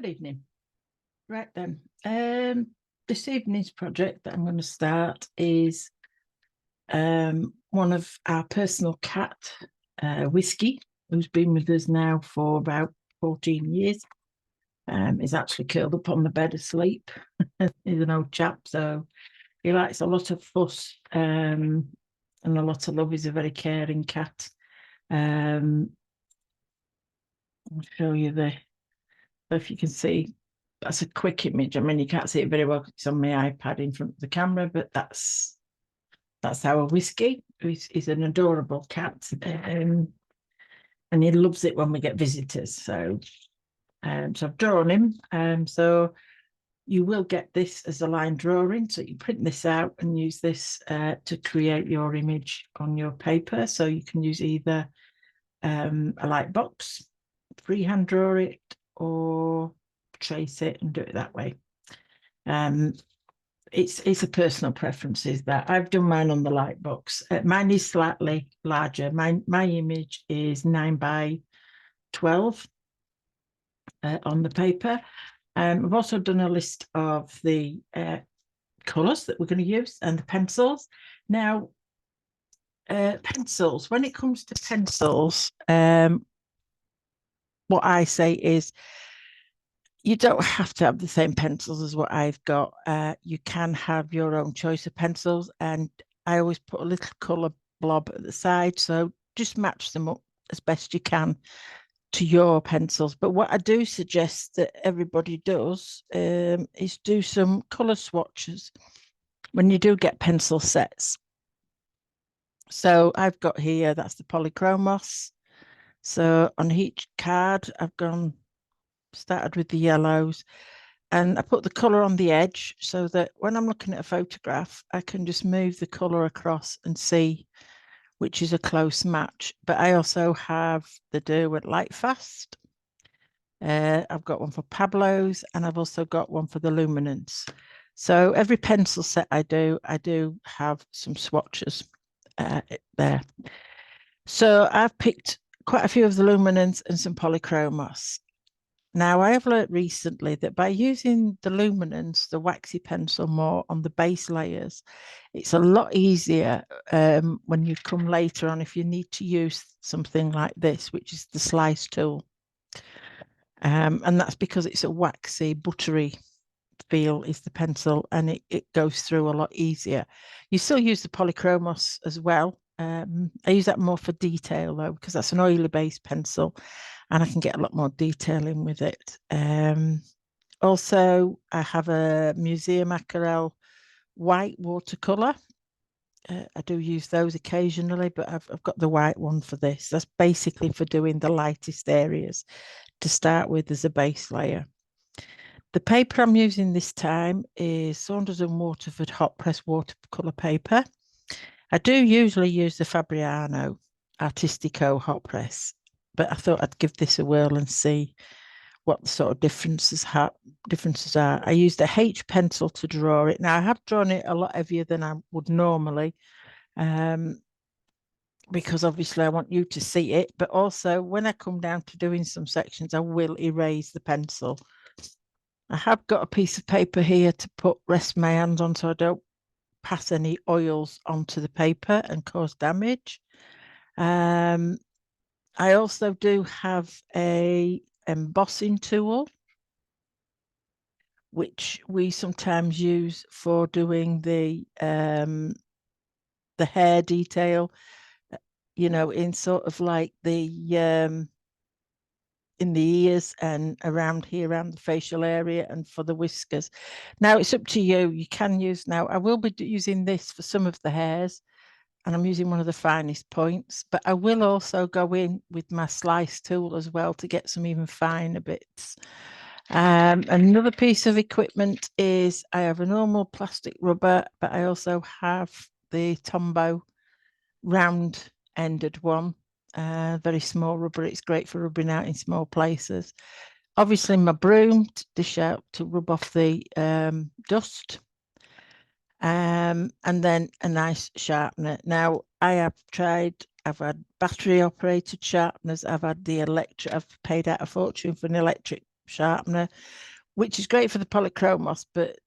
Good evening. Right then, this evening's project that I'm going to start is one of our personal cat, Whisky, who's been with us now for about 14 years. He's actually curled up on the bed asleep. He's an old chap, so he likes a lot of fuss and a lot of love. He's a very caring cat. I'll show you if you can see. That's a quick image. I mean, you can't see it very well. It's on my iPad in front of the camera, but that's our Whisky. He's an adorable cat, and he loves it when we get visitors. So I've drawn him. So you will get this as a line drawing. So you print this out and use this to create your image on your paper. So you can use either a light box, freehand draw it, or trace it and do it that way. It's a personal preference. Is that I've done mine on the light box. Mine is slightly larger. My image is 9 by 12 on the paper. I've also done a list of the colours that we're going to use and the pencils. Now, pencils. When it comes to pencils, what I say is, you don't have to have the same pencils as what I've got. You can have your own choice of pencils, and I always put a little colour blob at the side, so just match them up as best you can to your pencils. But what I do suggest that everybody does is do some colour swatches when you do get pencil sets. So I've got here, that's the polychromos. So on each card, I've started with the yellows, and I put the colour on the edge so that when I'm looking at a photograph, I can just move the colour across and see which is a close match. But I also have the Derwent Lightfast. I've got one for Pablo's, and I've also got one for the Luminance. So every pencil set I do have some swatches there. So I've picked quite a few of the Luminance and some polychromos. Now, I have learnt recently that by using the Luminance, the waxy pencil, more on the base layers, it's a lot easier when you come later on if you need to use something like this, which is the slice tool. And that's because it's a waxy, buttery feel is the pencil, and it goes through a lot easier. You still use the polychromos as well. I use that more for detail, though, because that's an oily based pencil, and I can get a lot more detail in with it. Also, I have a Museum Aquarelle white watercolour. I do use those occasionally, but I've got the white one for this. That's basically for doing the lightest areas to start with as a base layer. The paper I'm using this time is Saunders and Waterford hot press watercolour paper. I do usually use the Fabriano Artistico hot press, but I thought I'd give this a whirl and see what the sort of differences are. I used a H pencil to draw it. Now, I have drawn it a lot heavier than I would normally, because obviously I want you to see it, but also when I come down to doing some sections, I will erase the pencil. I have got a piece of paper here to rest my hands on so I don't pass any oils onto the paper and cause damage. I also do have a embossing tool, which we sometimes use for doing the hair detail, in sort of like the in the ears and around here, around the facial area, and for the whiskers. Now it's up to you. You can use, now I will be using this for some of the hairs, and I'm using one of the finest points, but I will also go in with my slice tool as well to get some even finer bits. Another piece of equipment is I have a normal plastic rubber, but I also have the Tombow round-ended one. Very small rubber. It's great for rubbing out in small places. Obviously, my broom to dish out to rub off the dust. And then a nice sharpener. Now, I've had battery operated sharpeners. I've had the electric. I've paid out a fortune for an electric sharpener, which is great for the polychromos, but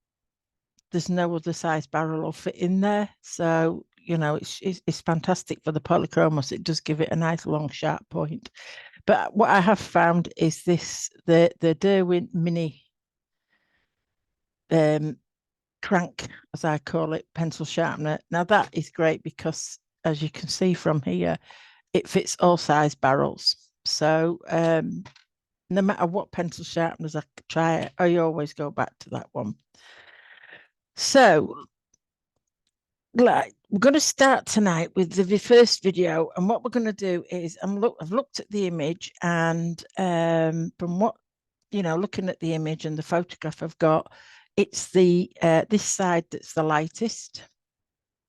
there's no other size barrel will fit in there. So, you know, it's fantastic for the polychromos. It does give it a nice long sharp point. But what I have found is this, the Derwent Mini crank, as I call it, pencil sharpener. Now that is great because, as you can see from here, it fits all size barrels. So no matter what pencil sharpeners I try, I always go back to that one. So like, we're going to start tonight with the first video, and what we're going to do is I've looked at the image, and from what looking at the image and the photograph I've got, it's the this side that's the lightest.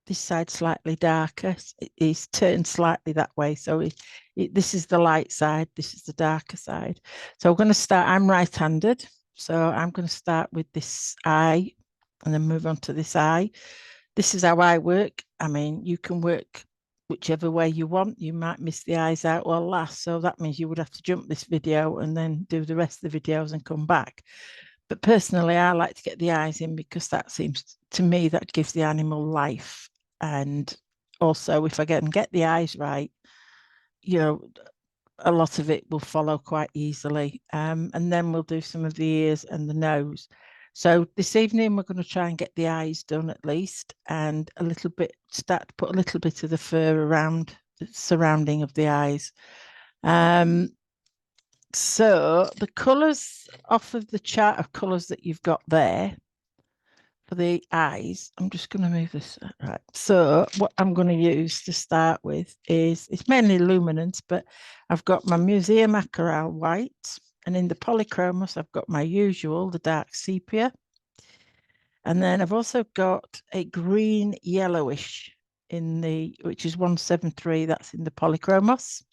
This side slightly darker. It is turned slightly that way. So this is the light side. This is the darker side. So we're going to start. I'm right-handed, so I'm going to start with this eye, and then move on to this eye. This is how I work. I mean, you can work whichever way you want. You might miss the eyes out or last. So that means you would have to jump this video and then do the rest of the videos and come back. But personally, I like to get the eyes in because that seems to me that gives the animal life. And also, if I can get the eyes right, a lot of it will follow quite easily. And then we'll do some of the ears and the nose. So this evening, we're going to try and get the eyes done at least, and a little bit, start to put a little bit of the fur around the surrounding of the eyes. So the colours off of the chart of colours that you've got there for the eyes, I'm just going to move this right. So what I'm going to use to start with is, it's mainly luminance, but I've got my Museum Aquarelle white, and in the polychromos I've got my usual, the dark sepia, and then I've also got a green yellowish in the, which is 173, that's in the polychromos.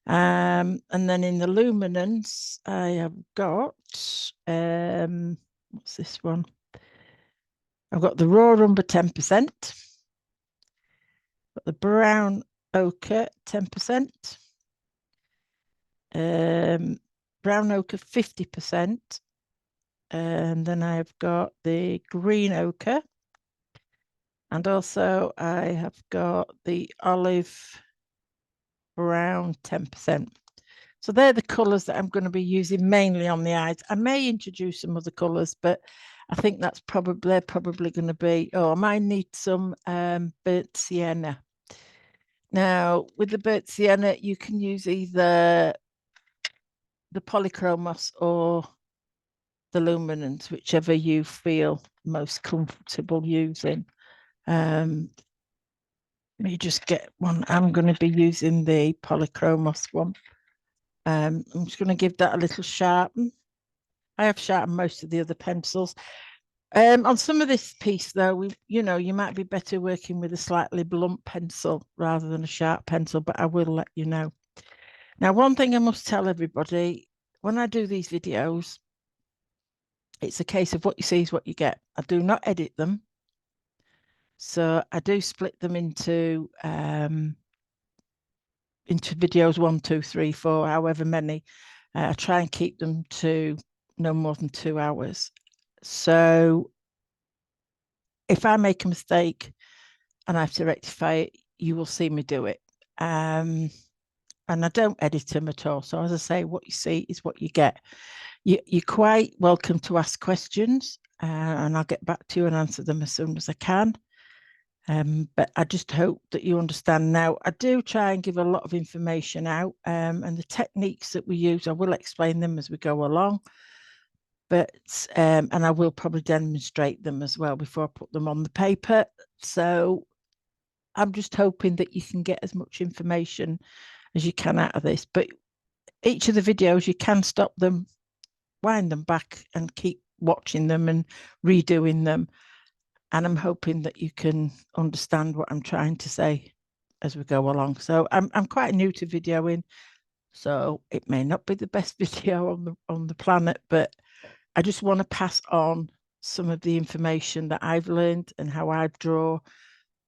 And then in the luminance I have got what's this one? I've got the raw umber 10%, got the brown ochre 10%, brown ochre 50%, and then I've got the green ochre, and also I have got the olive brown 10%. So they're the colours that I'm going to be using mainly on the eyes. I may introduce some other colours, but I think that's probably going to be, I might need some burnt sienna. Now, with the burnt sienna, you can use either the polychromos or the luminance, whichever you feel most comfortable using. Let me just get one. I'm going to be using the polychromos one. I'm just going to give that a little sharpen. I have sharpened most of the other pencils. On some of this piece, though, you might be better working with a slightly blunt pencil rather than a sharp pencil, but I will let you know. Now, one thing I must tell everybody, when I do these videos, it's a case of what you see is what you get. I do not edit them. So I do split them into videos 1, 2, 3, 4, however many. I try and keep them to no more than 2 hours. So if I make a mistake and I have to rectify it, you will see me do it. And I don't edit them at all. So as I say, what you see is what you get. You're quite welcome to ask questions, and I'll get back to you and answer them as soon as I can. But I just hope that you understand now. I do try and give a lot of information out, and the techniques that we use, I will explain them as we go along. But and I will probably demonstrate them as well before I put them on the paper. So I'm just hoping that you can get as much information as you can out of this. But each of the videos, you can stop them, wind them back, and keep watching them and redoing them. And I'm hoping that you can understand what I'm trying to say as we go along. So I'm quite new to videoing, so it may not be the best video on the planet, but I just want to pass on some of the information that I've learned and how I draw.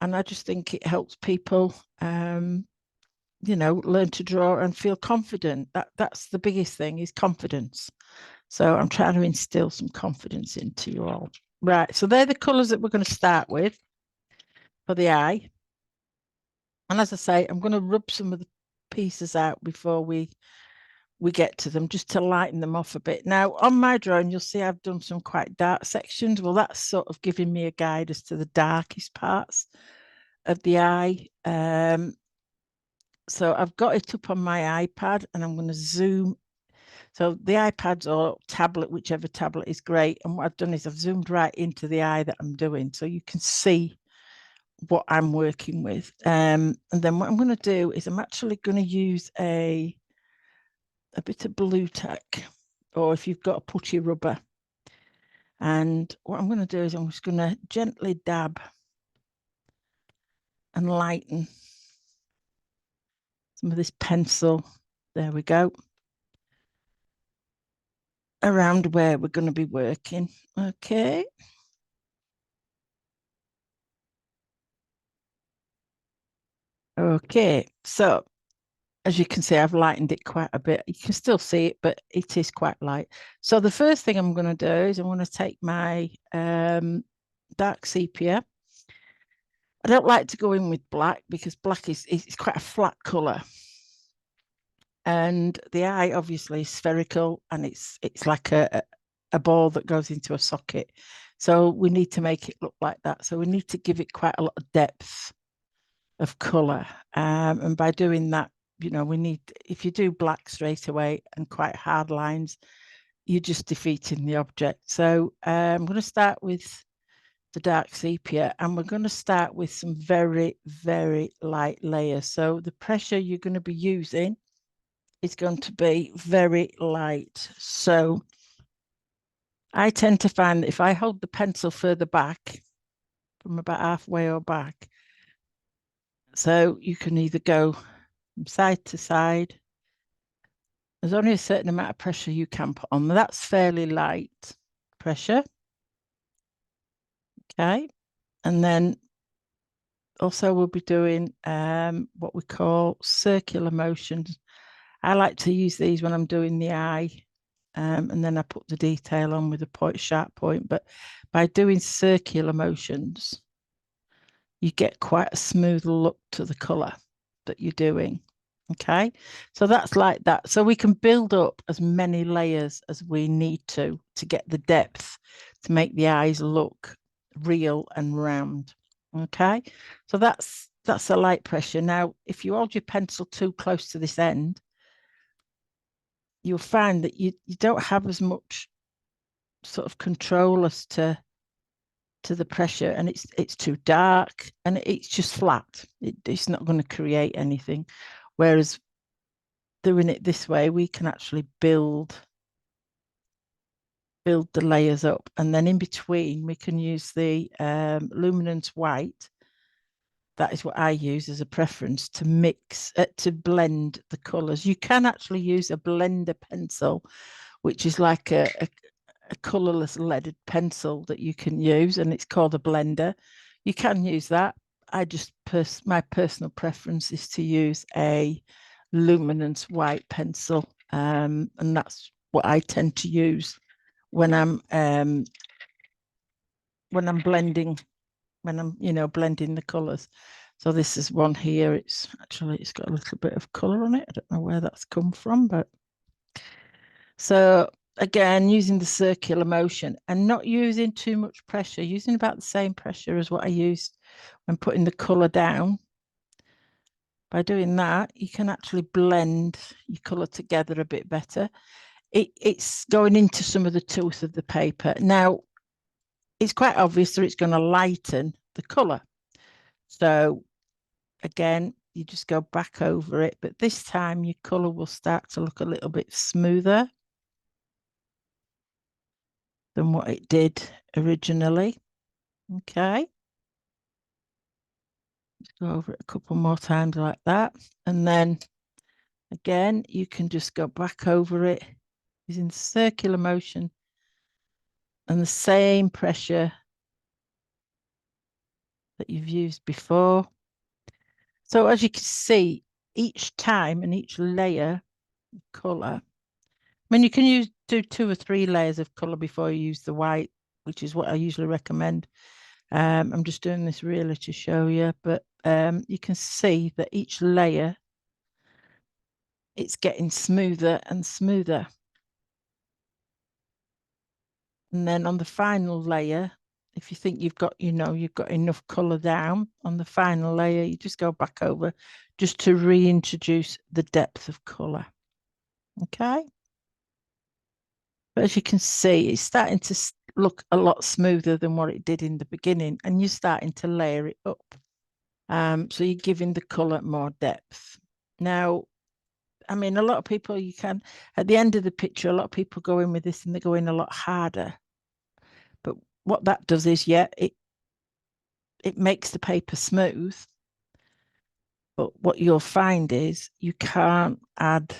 And I just think it helps people, learn to draw and feel confident. That's the biggest thing, is confidence. So I'm trying to instill some confidence into you all. Right, so they're the colours that we're going to start with for the eye. And as I say, I'm going to rub some of the pieces out before we get to them, just to lighten them off a bit. Now, on my drawing, you'll see I've done some quite dark sections. Well, that's sort of giving me a guide as to the darkest parts of the eye. So I've got it up on my iPad and I'm going to zoom. So the iPads or tablet, whichever tablet is great. And what I've done is I've zoomed right into the eye that I'm doing, so you can see what I'm working with. And then what I'm going to do is I'm actually going to use a bit of blue tack, or if you've got a putty rubber. And what I'm going to do is I'm just going to gently dab and lighten some of this pencil. There we go. Around where we're going to be working. Okay. Okay. So as you can see, I've lightened it quite a bit. You can still see it, but it is quite light. So the first thing I'm going to do is I'm going to take my dark sepia. I don't like to go in with black because black is quite a flat colour. And the eye obviously is spherical and it's like a ball that goes into a socket. So we need to make it look like that. So we need to give it quite a lot of depth of colour. And by doing that, you know, we need, if you do black straight away and quite hard lines, you're just defeating the object. So I'm going to start with the dark sepia, and we're going to start with some very, very light layers. So the pressure you're going to be using is going to be very light. So I tend to find that if I hold the pencil further back, from about halfway or back, so you can either go from side to side. There's only a certain amount of pressure you can put on. That's fairly light pressure. Okay. And then also we'll be doing what we call circular motions. I like to use these when I'm doing the eye, and then I put the detail on with a point, sharp point. But by doing circular motions, you get quite a smooth look to the colour that you're doing. Okay, so that's like that. So we can build up as many layers as we need to get the depth to make the eyes look real and round. Okay, so that's a light pressure. Now, if you hold your pencil too close to this end, you'll find that you don't have as much sort of control as to the pressure, and it's too dark and it's just flat. It's not going to create anything. Whereas doing it this way, we can actually build the layers up, and then in between we can use the luminance white. That is what I use as a preference to mix, to blend the colors. You can actually use a blender pencil, which is like a colorless leaded pencil that you can use, and it's called a blender. You can use that. I just my personal preference is to use a luminance white pencil, and that's what I tend to use when I'm blending, when I'm blending the colors. So this is one here. It's got a little bit of color on it. I don't know where that's come from, but so again, using the circular motion and not using too much pressure, using about the same pressure as what I used when putting the color down. By doing that, you can actually blend your color together a bit better. It's going into some of the tooth of the paper. Now, it's quite obvious that it's going to lighten the color. So again, you just go back over it, but this time your color will start to look a little bit smoother than what it did originally. Okay. Just go over it a couple more times like that. And then again, you can just go back over it using circular motion and the same pressure that you've used before. So as you can see, each time and each layer of color mean, you can do 2 or 3 layers of colour before you use the white, which is what I usually recommend. I'm just doing this really to show you, but you can see that each layer, it's getting smoother and smoother. And then on the final layer, if you think you've got enough colour down on the final layer, you just go back over just to reintroduce the depth of colour. Okay. But as you can see, it's starting to look a lot smoother than what it did in the beginning, and you're starting to layer it up. So you're giving the colour more depth. Now, I mean, a lot of people, at the end of the picture, a lot of people go in with this and they go in a lot harder. But what that does is, yeah, it makes the paper smooth. But what you'll find is you can't add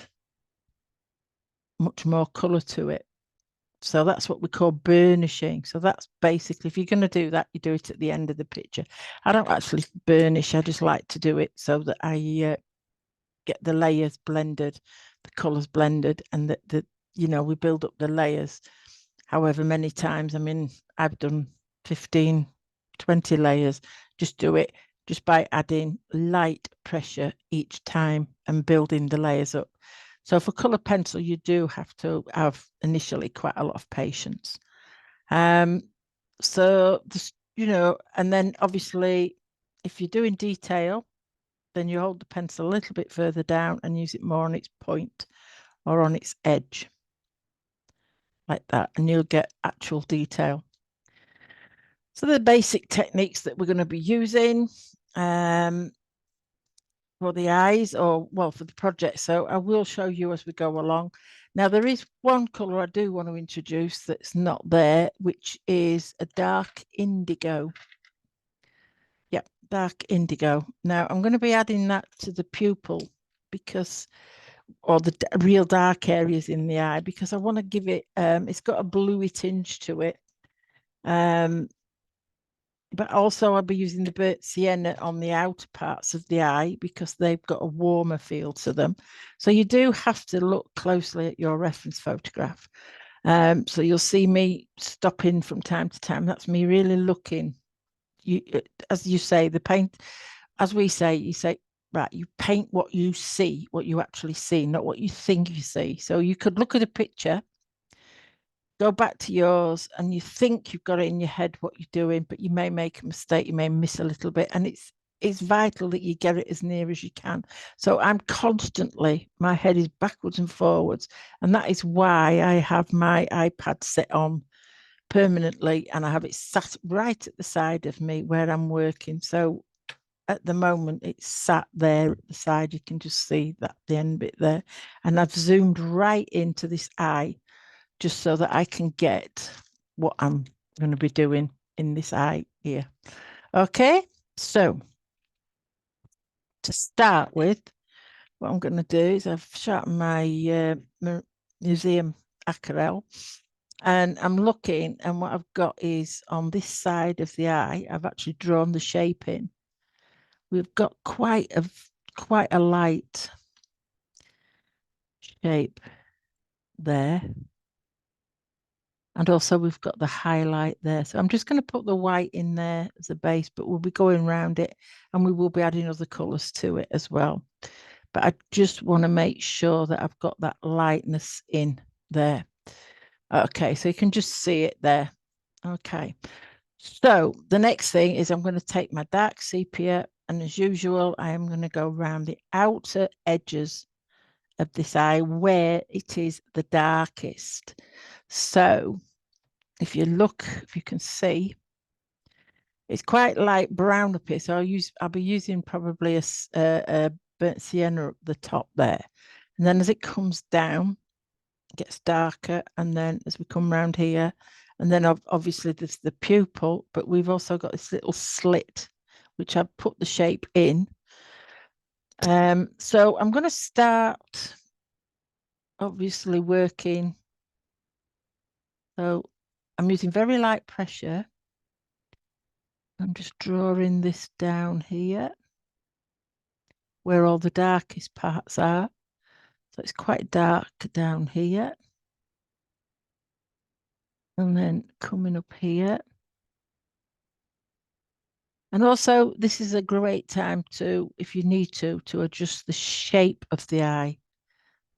much more colour to it. So that's what we call burnishing. So that's basically, if you're going to do that, you do it at the end of the picture. I don't actually burnish. I just like to do it so that I get the layers blended, the colours blended, and that we build up the layers however many times. I mean, I've done 15, 20 layers. Just do it just by adding light pressure each time and building the layers up. So for colour pencil, you do have to have initially quite a lot of patience. So this, and then obviously, if you're doing detail, then you hold the pencil a little bit further down and use it more on its point or on its edge, like that, and you'll get actual detail. So the basic techniques that we're going to be using for the eyes, or well, for the project. So I will show you as we go along. Now, there is one colour I do want to introduce that's not there, which is a dark indigo. Yeah, dark indigo. Now, I'm going to be adding that to the pupil because, or the real dark areas in the eye, because I want to give it, it's got a bluey tinge to it. But also I'll be using the burnt sienna on the outer parts of the eye because they've got a warmer feel to them. So you do have to look closely at your reference photograph. So you'll see me stopping from time to time. That's me really looking. As you say, the paint, as we say, you say, right, you paint what you see, what you actually see, not what you think you see. So you could look at a picture, go back to yours, and you think you've got it in your head what you're doing, but you may make a mistake, you may miss a little bit, and it's vital that you get it as near as you can. So I'm constantly, my head is backwards and forwards, and that is why I have my iPad set on permanently, and I have it sat right at the side of me where I'm working. So at the moment it's sat there at the side, you can just see that the end bit there, and I've zoomed right into this eye just so that I can get what I'm going to be doing in this eye here. Okay, so to start with, what I'm going to do is I've sharpened my museum aquarelle, and I'm looking, and what I've got is on this side of the eye, I've actually drawn the shape in. We've got quite a light shape there. And also we've got the highlight there. So I'm just going to put the white in there as a base, but we'll be going around it and we will be adding other colours to it as well. But I just want to make sure that I've got that lightness in there. Okay, so you can just see it there. Okay, so the next thing is I'm going to take my dark sepia, and as usual, I am going to go around the outer edges of this eye where it is the darkest. So if you can see, it's quite light brown up here. So I'll be using probably a burnt sienna up the top there. And then as it comes down, it gets darker. And then as we come around here, and then obviously there's the pupil, but we've also got this little slit, which I've put the shape in. So I'm going to start obviously working. So I'm using very light pressure. I'm just drawing this down here where all the darkest parts are. So it's quite dark down here. And then coming up here. And also, this is a great time to, if you need to adjust the shape of the eye.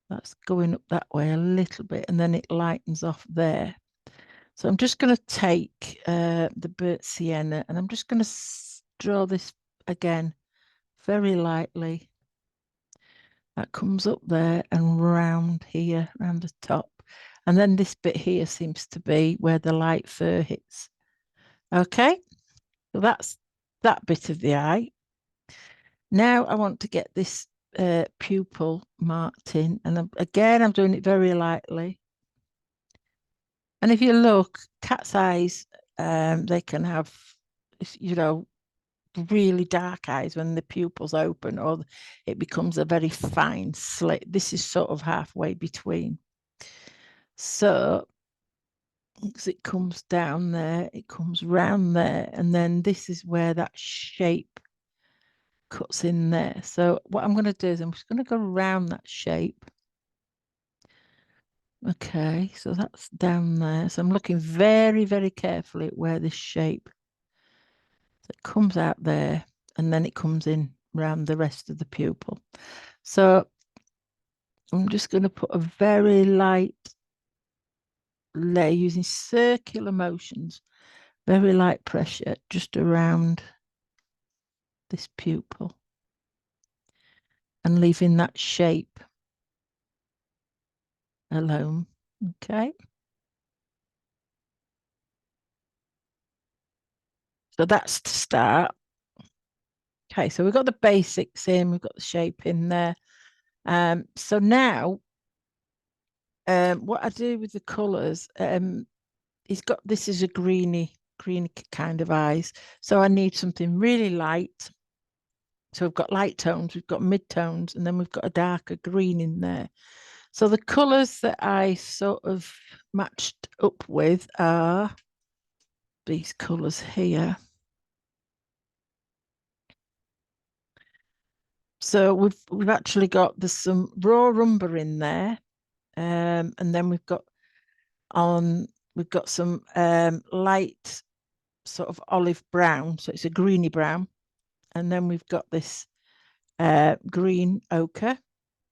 That's going up that way a little bit, and then it lightens off there. So I'm just going to take the burnt sienna, and I'm just going to draw this again very lightly. That comes up there and round here, round the top. And then this bit here seems to be where the light fur hits. Okay, so that's that bit of the eye. Now I want to get this pupil marked in. And again, I'm doing it very lightly. And if you look, cat's eyes, they can have, you know, really dark eyes when the pupils open, or it becomes a very fine slit. This is sort of halfway between. So as it comes down there, it comes round there, and then this is where that shape cuts in there. So what I'm going to do is I'm just going to go around that shape. Okay, so that's down there. So I'm looking very, very carefully at where this shape, so it comes out there, and then it comes in around the rest of the pupil. So I'm just going to put a very light layer using circular motions, very light pressure just around this pupil and leaving that shape alone. Okay. So that's to start. Okay, so we've got the basics in, we've got the shape in there. So now what I do with the colours, he's got, this is a greeny kind of eyes. So I need something really light. So we've got light tones, we've got mid tones, and then we've got a darker green in there. So the colours that I sort of matched up with are these colours here. So we've actually got, there's some raw umber in there, and then we've got some light sort of olive brown, so it's a greeny brown, and then we've got this green ochre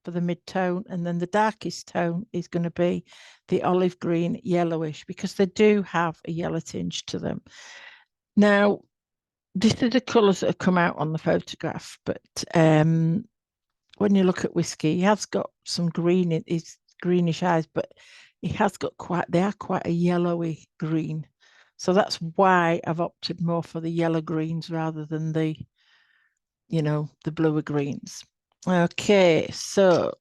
for the mid tone, and then the darkest tone is going to be the olive green yellowish, because they do have a yellow tinge to them. Now, this is the colours that have come out on the photograph, but when you look at Whisky, he has got some green in his greenish eyes, but he has got they are quite a yellowy green. So that's why I've opted more for the yellow greens rather than the, the bluer greens. Okay, so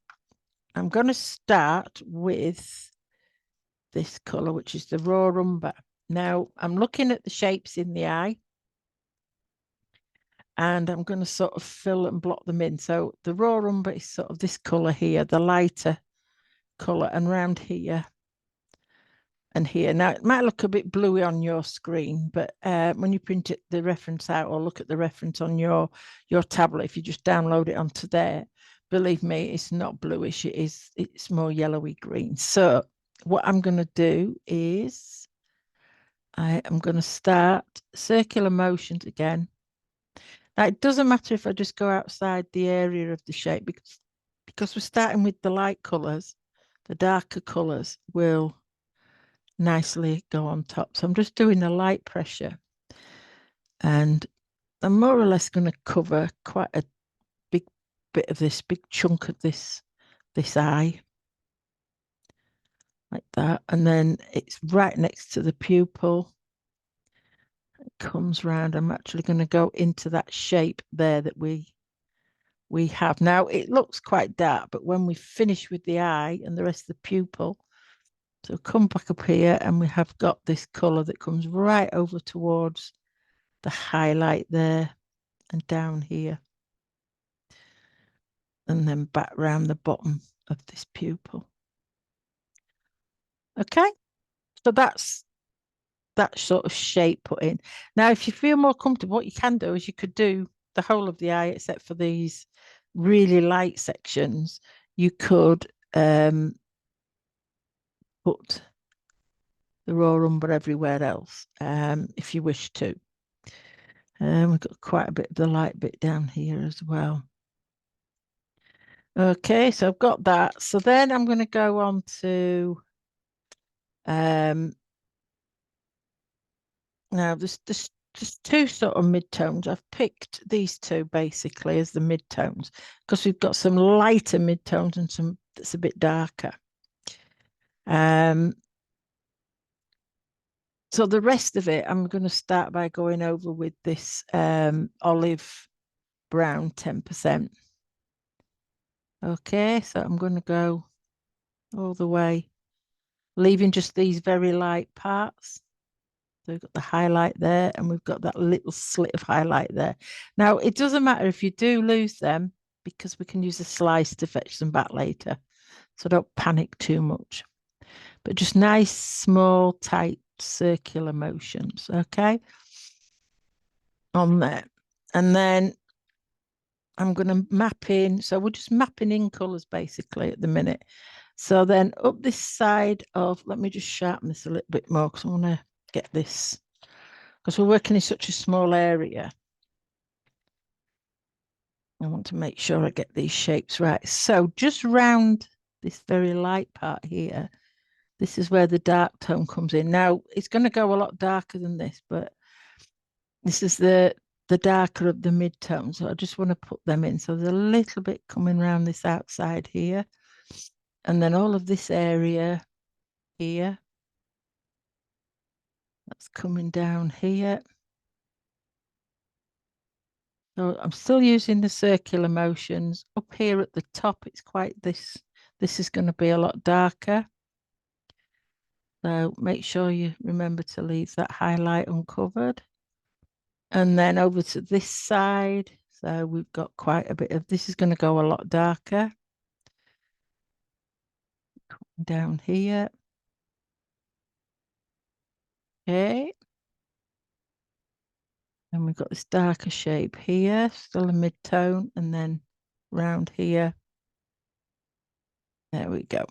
I'm going to start with this colour, which is the raw umber. Now, I'm looking at the shapes in the eye, and I'm going to sort of fill and block them in. So the raw umber is sort of this colour here, the lighter colour, and round here and here. Now, it might look a bit bluey on your screen, but when you print it, the reference out, or look at the reference on your tablet, if you just download it onto there, believe me, it's not bluish. It's more yellowy green. So what I'm going to do is I am going to start circular motions again. Now, it doesn't matter if I just go outside the area of the shape, because we're starting with the light colours, the darker colours will nicely go on top. So I'm just doing a light pressure, and I'm more or less going to cover quite a big bit of this, big chunk of this eye, like that. And then it's right next to the pupil. It comes round. I'm actually going to go into that shape there that we have. Now, it looks quite dark, but when we finish with the eye and the rest of the pupil, so come back up here, and we have got this colour that comes right over towards the highlight there and down here, and then back round the bottom of this pupil. Okay, so that's that sort of shape put in. Now, if you feel more comfortable, what you can do is you could do the whole of the eye except for these really light sections. You could put the raw umber everywhere else, if you wish to. We've got quite a bit of the light bit down here as well. Okay, so I've got that. So then I'm going to go on to now there's two sort of midtones. I've picked these two basically as the midtones because we've got some lighter midtones and some that's a bit darker. So the rest of it, I'm going to start by going over with this olive brown 10%. Okay, so I'm going to go all the way, leaving just these very light parts. So we've got the highlight there, and we've got that little slit of highlight there. Now, it doesn't matter if you do lose them, because we can use a slice to fetch them back later. So don't panic too much. But just nice, small, tight, circular motions, okay? On there. And then I'm going to map in. So we're just mapping in colours basically at the minute. So then up this side of, let me just sharpen this a little bit more because I want to get this, because we're working in such a small area. I want to make sure I get these shapes right. So just round this very light part here, this is where the dark tone comes in. Now, it's going to go a lot darker than this, but this is the darker of the mid-tone. So I just want to put them in. So there's a little bit coming around this outside here. And then all of this area here, that's coming down here. So I'm still using the circular motions. Up here at the top, it's quite this. This is going to be a lot darker. So make sure you remember to leave that highlight uncovered. And then over to this side. So we've got quite a bit of, this is going to go a lot darker. Down here. Okay. And we've got this darker shape here, still a mid-tone, and then round here. There we go.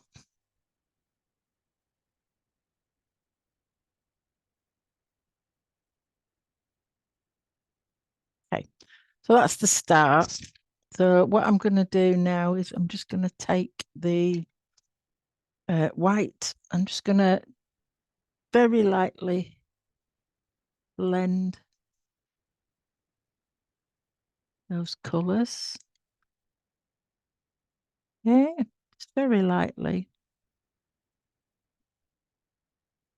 Okay, so that's the start. So what I'm going to do now is I'm just going to take the white. I'm just going to very lightly blend those colours. Yeah, just very lightly.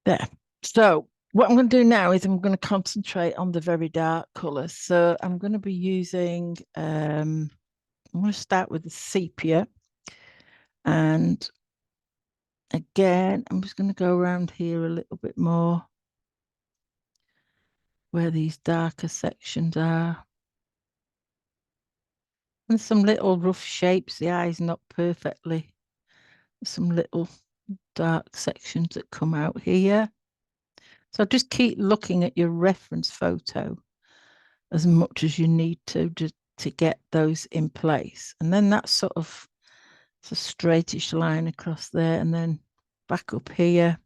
There. So what I'm going to do now is I'm going to concentrate on the very dark colours. So I'm going to be using, I'm going to start with the sepia. And again, I'm just going to go around here a little bit more where these darker sections are. And some little rough shapes. The eye's not perfectly. Some little dark sections that come out here. So just keep looking at your reference photo as much as you need to just to get those in place. And then that's sort of it's a straightish line across there and then back up here.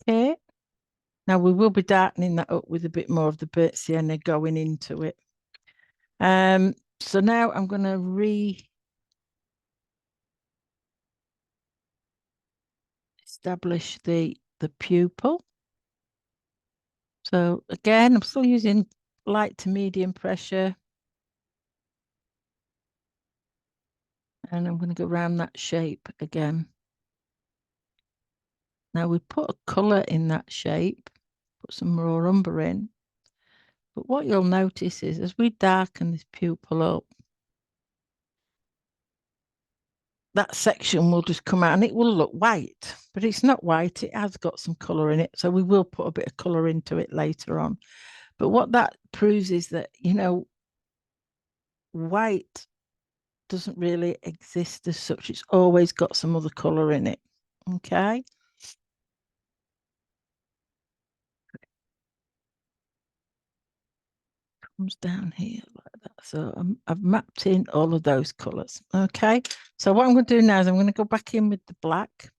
Okay. Now we will be darkening that up with a bit more of the burnt sienna going into it. So now I'm going to establish the pupil. So again, I'm still using light to medium pressure. And I'm going to go around that shape again. Now we put a colour in that shape, put some raw umber in. But what you'll notice is as we darken this pupil up, that section will just come out and it will look white, but it's not white. It has got some colour in it. So we will put a bit of colour into it later on. But what that proves is that, you know, white doesn't really exist as such. It's always got some other colour in it. Okay. Comes down here like that. So I've mapped in all of those colours. Okay. So what I'm going to do now is I'm going to go back in with the black.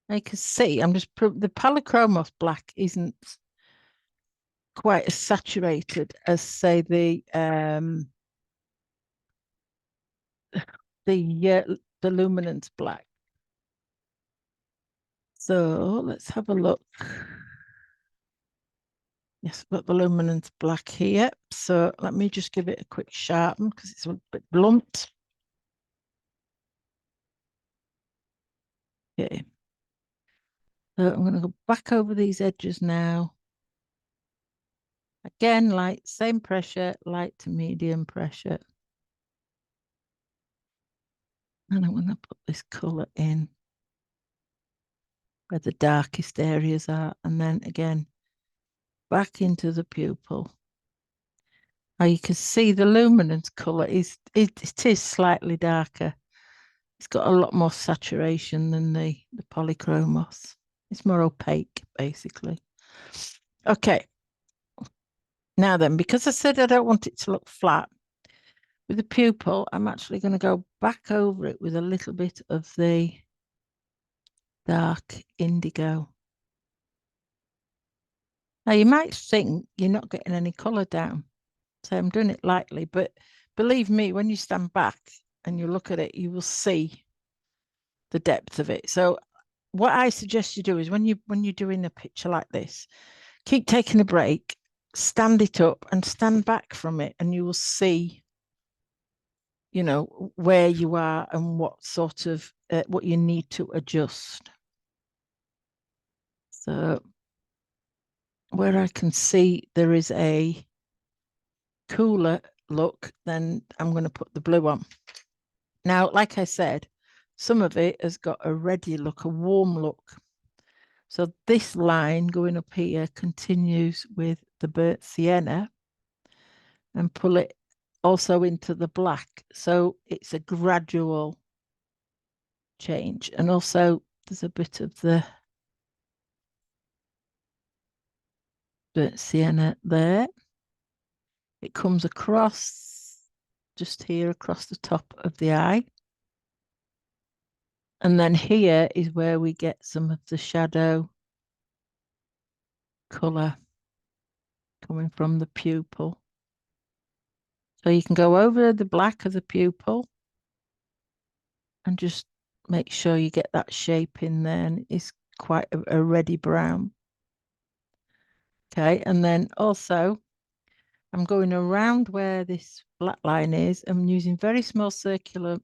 I can see, the polychromos black isn't quite as saturated as, say, the luminance black. So let's have a look. Yes, I've got the luminance black here. So let me just give it a quick sharpen because it's a bit blunt. Okay. So I'm going to go back over these edges now. Again, light, same pressure, light to medium pressure. And I'm going to put this colour in where the darkest areas are. And then again, back into the pupil. Now you can see the luminance colour it is slightly darker. It's got a lot more saturation than the polychromos. It's more opaque, basically. Okay. Now then, because I said I don't want it to look flat, with the pupil, I'm actually going to go back over it with a little bit of the dark indigo. Now, you might think you're not getting any colour down. So I'm doing it lightly, but believe me, when you stand back and you look at it, you will see the depth of it. So what I suggest you do is when you're doing a picture like this, keep taking a break, stand it up and stand back from it, and you will see, you know, where you are and what sort of what you need to adjust. So where I can see there is a cooler look, then I'm going to put the blue on. Now, like I said, some of it has got a ready look, a warm look. So this line going up here continues with the burnt sienna and pull it also into the black. So it's a gradual change. And also there's a bit of the burnt sienna there. It comes across just here across the top of the eye. And then here is where we get some of the shadow colour coming from the pupil. So you can go over the black of the pupil and just make sure you get that shape in there. And it's quite a reddy brown. Okay, and then also I'm going around where this black line is. I'm using very small circular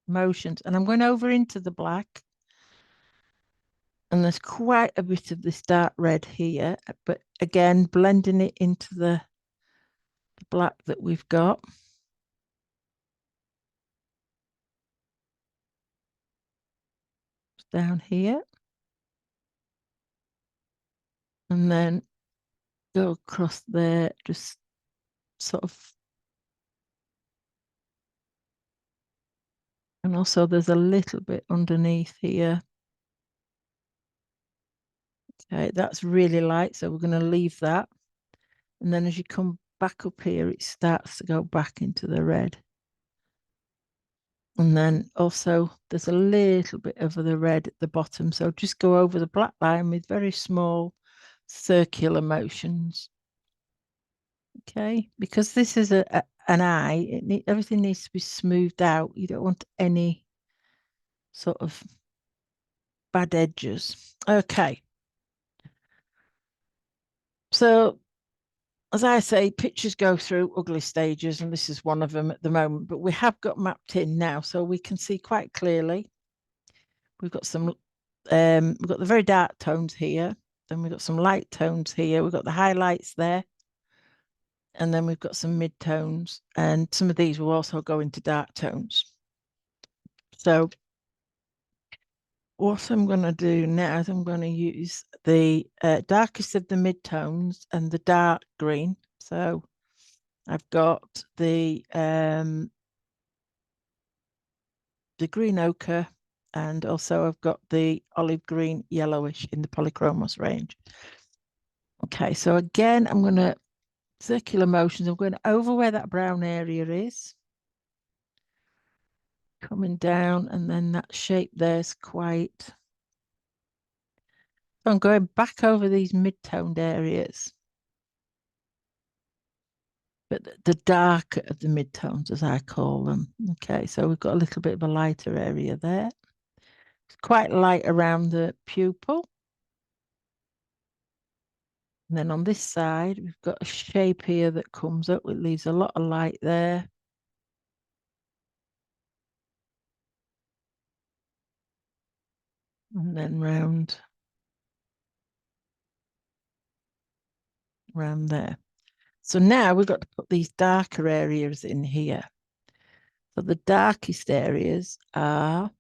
motions and I'm going over into the black. And there's quite a bit of this dark red here, but again, blending it into the black that we've got. Down here. And then go across there, just sort of. And also there's a little bit underneath here. Okay, that's really light, so we're going to leave that. And then as you come back up here, it starts to go back into the red. And then also there's a little bit of the red at the bottom. So just go over the black line with very small circular motions. Okay, because this is an eye, everything needs to be smoothed out. You don't want any sort of bad edges. Okay. So as I say, pictures go through ugly stages, and this is one of them at the moment, but we have got mapped in now, so we can see quite clearly. We've got we've got the very dark tones here, then we've got some light tones here, we've got the highlights there, and then we've got some mid tones, and some of these will also go into dark tones. So what I'm going to do now is I'm going to use the darkest of the mid tones and the dark green. So I've got the green ochre, and also I've got the olive green yellowish in the polychromos range. Okay, so again, I'm going to circular motions. I'm going over where that brown area is, coming down, and then that shape there's quite I'm going back over these mid-toned areas, but the darker of the mid-tones, as I call them. Okay, so we've got a little bit of a lighter area there. It's quite light around the pupil. And then on this side, we've got a shape here that comes up. It leaves a lot of light there. And then round there. So now we've got to put these darker areas in here. So the darkest areas are,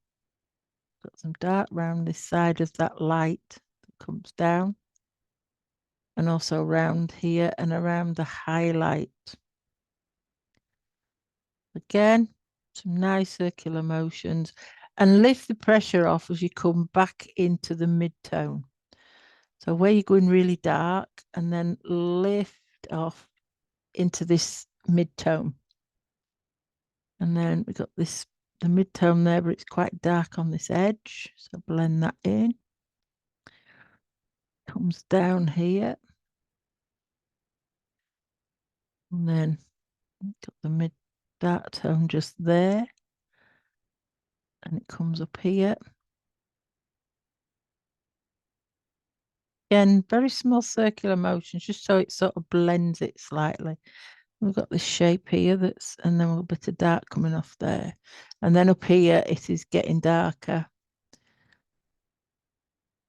got some dark round this side of that light that comes down, and also around here and around the highlight. Again, some nice circular motions, and lift the pressure off as you come back into the mid-tone. So where you're going really dark, and then lift off into this mid-tone. And then we've got this, the mid-tone there, but it's quite dark on this edge. So blend that in. Comes down here. And then got the mid dark tone just there. And it comes up here. Again, very small circular motions, just so it sort of blends it slightly. We've got this shape here that's, and then a little bit of dark coming off there. And then up here, it is getting darker.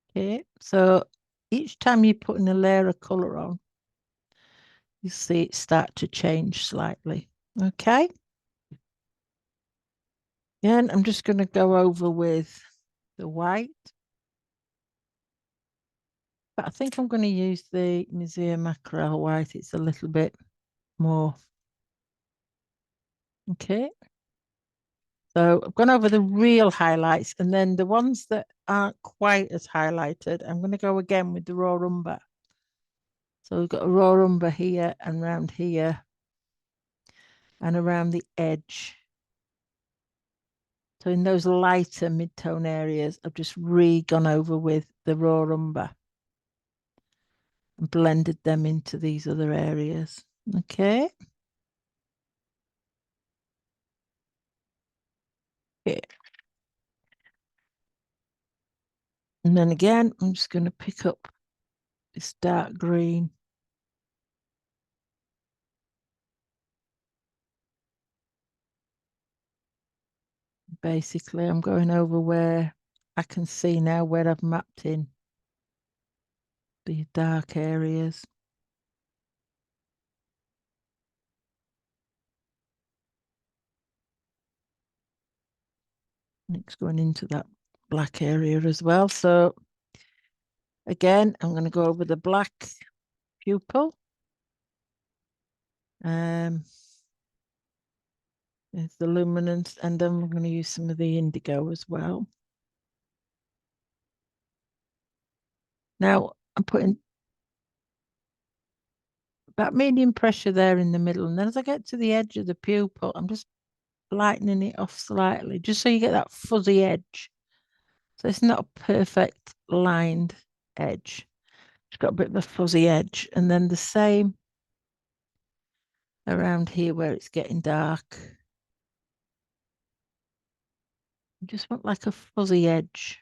Okay, so each time you're putting a layer of colour on, you see it start to change slightly. Okay. And I'm just going to go over with the white. But I think I'm going to use the Museum Mackerel white. It's a little bit more. Okay. So I've gone over the real highlights, and then the ones that aren't quite as highlighted, I'm going to go again with the raw umber. So we've got a raw umber here and around here and around the edge. So in those lighter mid-tone areas, I've just gone over with the raw umber and blended them into these other areas. Okay. Okay. And then again, I'm just going to pick up this dark green. Basically, I'm going over where I can see now where I've mapped in the dark areas. And it's going into that black area as well. So again, I'm going to go over the black pupil. There's the luminance, and then we're going to use some of the indigo as well. Now I'm putting that medium pressure there in the middle, and then as I get to the edge of the pupil, I'm just lightening it off slightly, just so you get that fuzzy edge. So it's not a perfect lined edge. It's got a bit of a fuzzy edge, and then the same around here where it's getting dark. You just want like a fuzzy edge.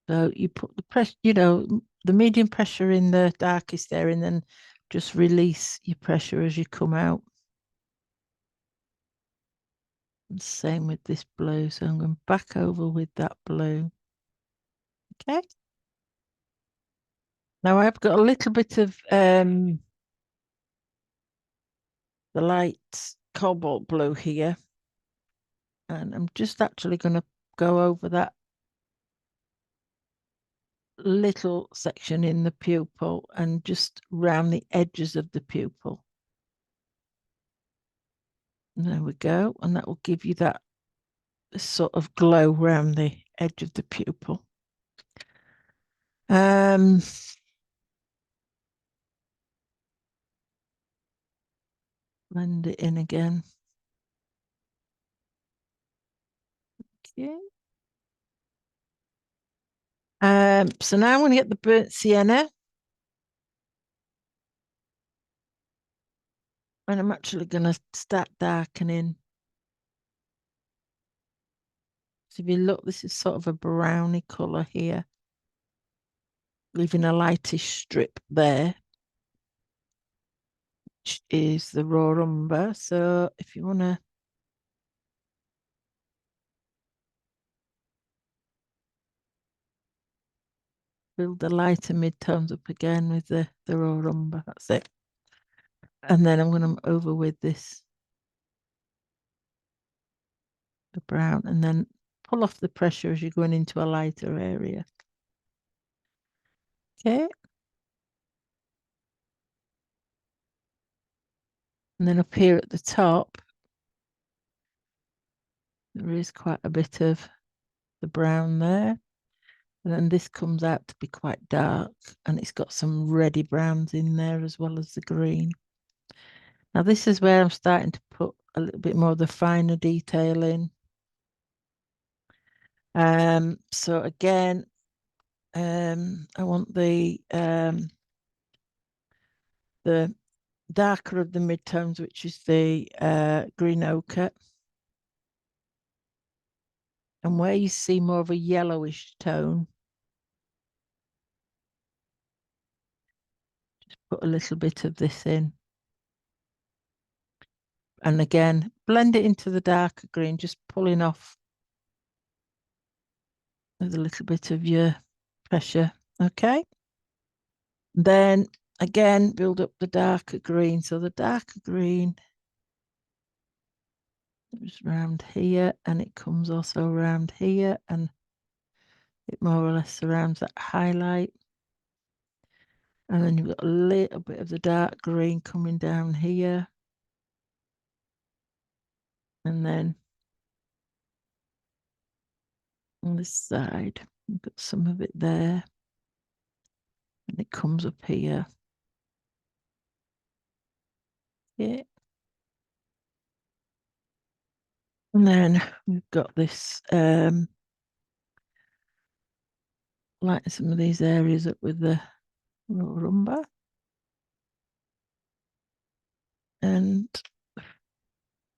So you put the pressure, the medium pressure in the darkest there, and then just release your pressure as you come out. And same with this blue. So I'm going back over with that blue. Okay. Now I've got a little bit of the light cobalt blue here. And I'm just actually going to go over that little section in the pupil and just round the edges of the pupil. And there we go. And that will give you that sort of glow around the edge of the pupil. Blend it in again. Okay. So now I'm going to get the burnt sienna, and I'm actually going to start darkening. So if you look, this is sort of a browny colour here, leaving a lightish strip there, which is the raw umber. So if you want to build the lighter mid-tones up again with the raw umber, that's it. And then I'm going to over with this, the brown, and then pull off the pressure as you're going into a lighter area. Okay. And then up here at the top, there is quite a bit of the brown there. And then this comes out to be quite dark, and it's got some reddy browns in there as well as the green. Now this is where I'm starting to put a little bit more of the finer detail in. So again, I want the darker of the midtones, which is the green ochre. And where you see more of a yellowish tone, just put a little bit of this in. And again, blend it into the darker green, just pulling off with a little bit of your pressure. Okay. Then again, build up the darker green. So the darker green is around here, and it comes also around here, and it more or less surrounds that highlight. And then you've got a little bit of the dark green coming down here. And then on this side, you've got some of it there. And it comes up here. Yeah. And then we've got this, lighten some of these areas up with the rumba. And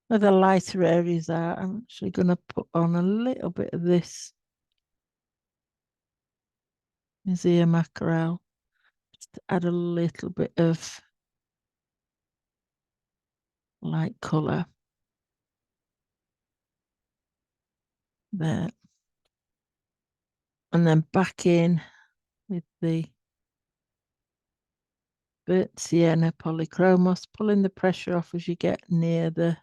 where the lighter areas are, I'm actually going to put on a little bit of this Museum Mackerel, just to add a little bit of light colour there. And then back in with the burnt sienna polychromos, pulling the pressure off as you get near the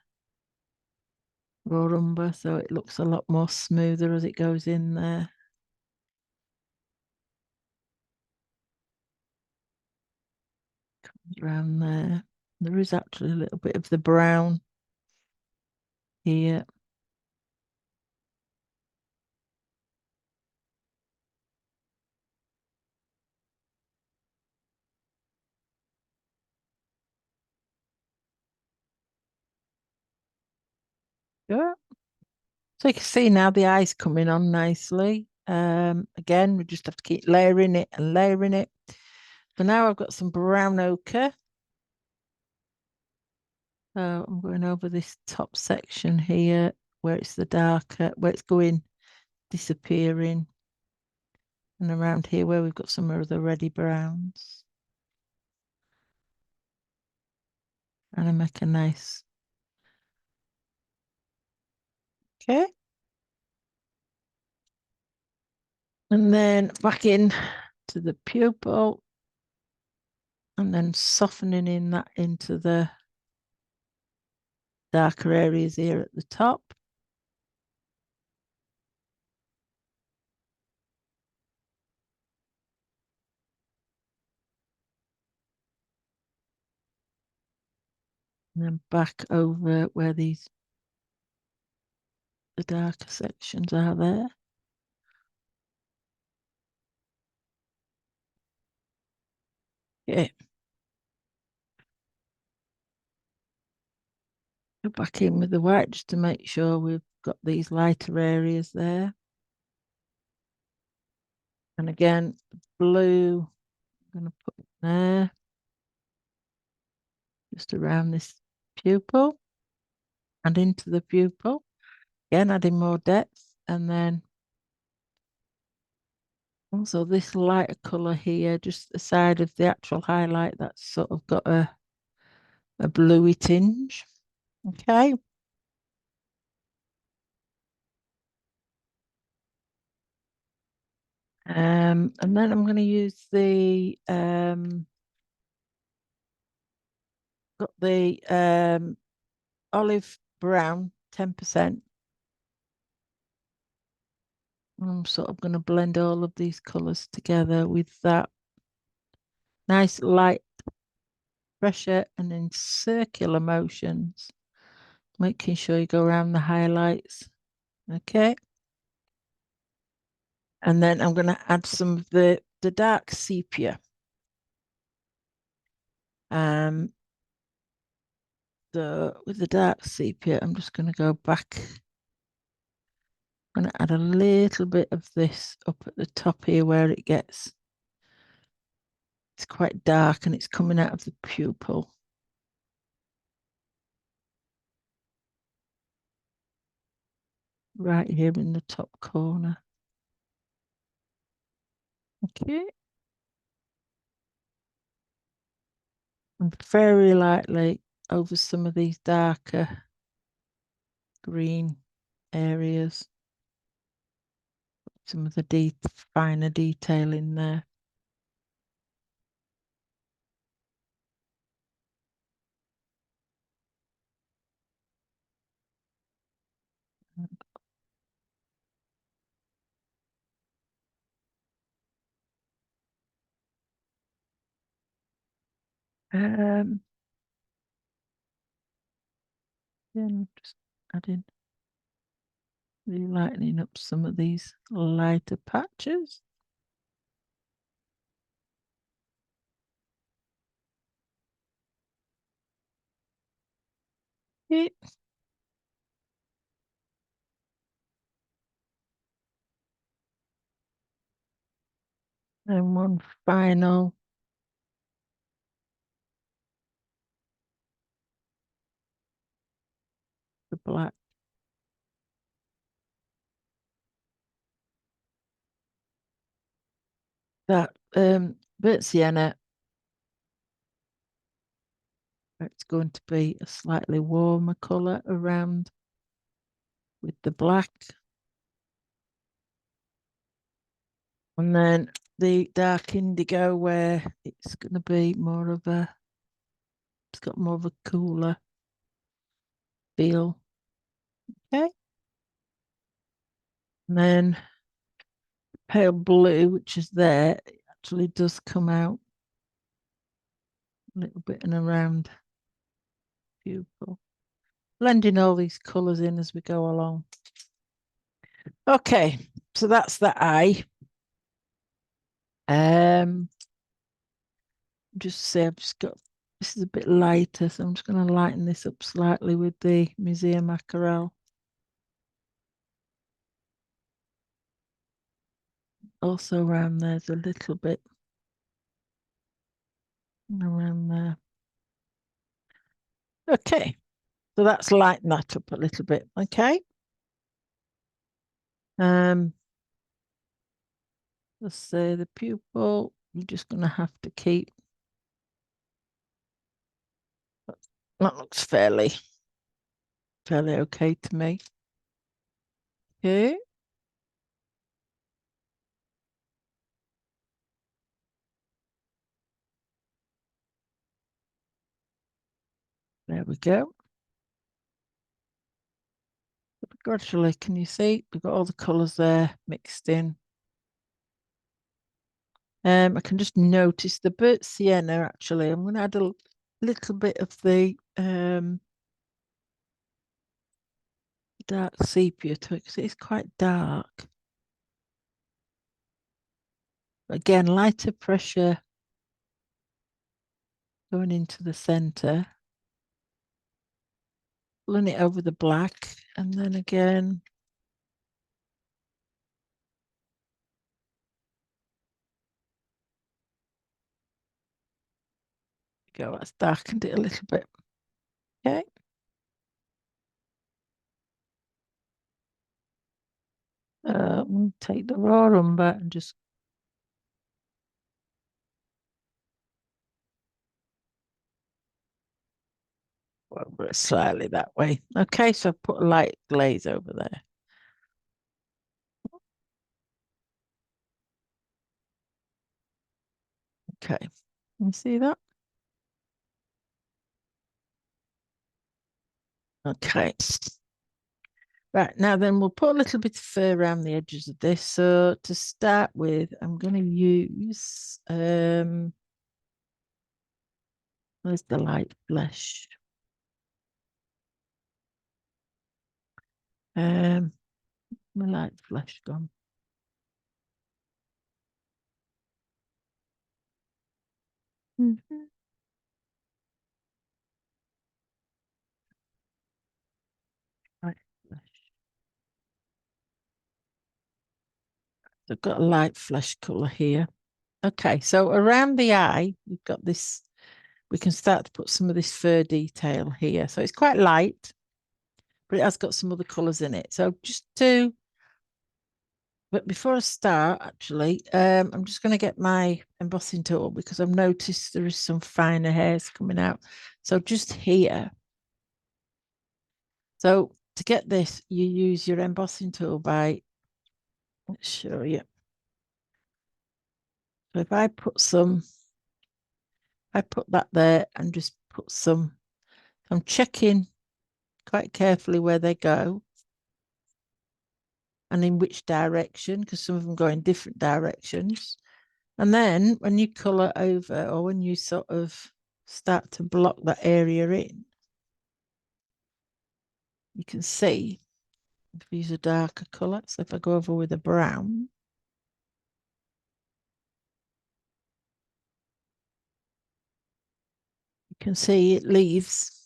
raw umber, so it looks a lot more smoother as it goes in there. Comes around there. There is actually a little bit of the brown here. Yeah. So you can see now the eye's coming on nicely. Again, we just have to keep layering it and layering it. So now I've got some brown ochre. So I'm going over this top section here where it's the darker, where it's going disappearing. And around here where we've got some of the reddy browns. And I make a nice, okay. And then back in to the pupil, and then softening in that into the darker areas here at the top. And then back over where the darker sections are there. Yeah. Go back in with the white just to make sure we've got these lighter areas there. And again, blue, I'm going to put it there, just around this pupil and into the pupil. Again, adding more depth. And then also this lighter colour here, just the side of the actual highlight, that's sort of got a bluey tinge. Okay. And then I'm going to use the got the olive brown 10%. I'm sort of going to blend all of these colours together with that nice light pressure and in circular motions, making sure you go around the highlights. Okay. And then I'm going to add some of the dark sepia. With the dark sepia, I'm just going to go back. I'm going to add a little bit of this up at the top here where it's quite dark and it's coming out of the pupil. Right here in the top corner. Okay. And very lightly over some of these darker green areas. Some of the finer detail in there. Um, then just adding, really lightening up some of these lighter patches. Okay. And one final the black. That burnt sienna, it's going to be a slightly warmer colour around with the black. And then the dark indigo where it's going to be more of it's got more of a cooler feel. Okay. And then pale blue, which is there, it actually does come out a little bit and around pupil. Blending all these colours in as we go along. Okay, so that's the eye. Just say I've just got, this is a bit lighter, so I'm just going to lighten this up slightly with the Museum Mackerel. Also around there's a little bit around there. Okay, so that's lighten that up a little bit. Okay. Let's say the pupil, you're just going to have to keep, that looks fairly okay to me. Okay. There we go. Gradually, can you see? We've got all the colours there mixed in. I can just notice the burnt sienna actually. I'm going to add a little bit of the dark sepia to it because it's quite dark. Again, lighter pressure going into the center. Run it over the black and then again Go, that's darkened it a little bit. Okay. We'll take the raw umber and just over it slightly that way. Okay, so I've put a light glaze over there. Okay, you see that? Okay. Right, now then we'll put a little bit of fur around the edges of this. So to start with, I'm going to use, where's the light flesh? My light flesh gone. Mm-hmm. Light flesh. So I've got a light flesh color here. Okay, so around the eye, we've got this, we can start to put some of this fur detail here. So it's quite light, but it has got some other colors in it. So just to, but before I start, actually, I'm just going to get my embossing tool because I've noticed there is some finer hairs coming out. So just here. So to get this, you use your embossing tool by, let's show you. So if I put some, I put that there and just put some, I'm checking quite carefully where they go and in which direction, because some of them go in different directions. And then when you colour over or when you sort of start to block that area in, you can see if we use a darker colour. So if I go over with a brown, you can see it leaves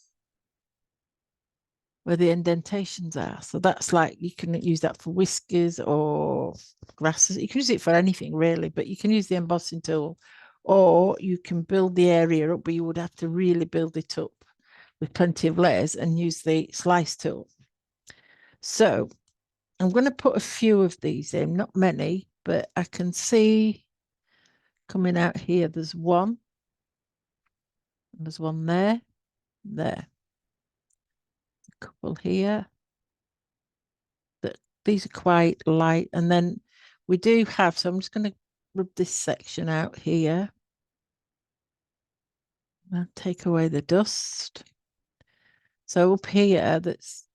where the indentations are. So that's like, you can use that for whiskers or grasses. You can use it for anything really, but you can use the embossing tool or you can build the area up, but you would have to really build it up with plenty of layers and use the slice tool. So I'm going to put a few of these in, not many, but I can see coming out here, there's one, and there's one there, there, a couple here. That these are quite light, and then we do have, so I'm just going to rub this section out here and take away the dust. So up here, this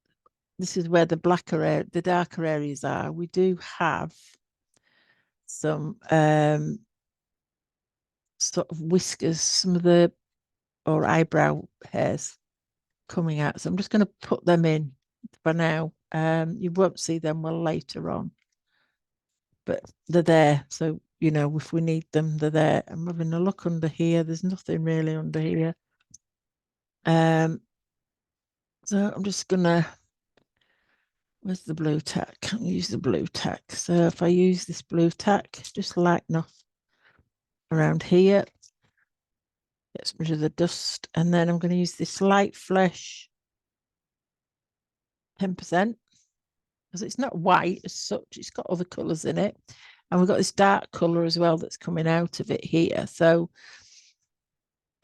is where the the darker areas are. We do have some sort of whiskers, some of the or eyebrow hairs coming out. So I'm just going to put them in for now. You won't see them well later on, but they're there. So, you know, if we need them, they're there. I'm having a look under here. There's nothing really under here. So I'm just gonna, where's the blue tack? Can't use the blue tack. So if I use this blue tack, just light enough around here, gets rid of the dust. And then I'm going to use this light flesh 10% because it's not white as such. It's got other colours in it. And we've got this dark colour as well that's coming out of it here. So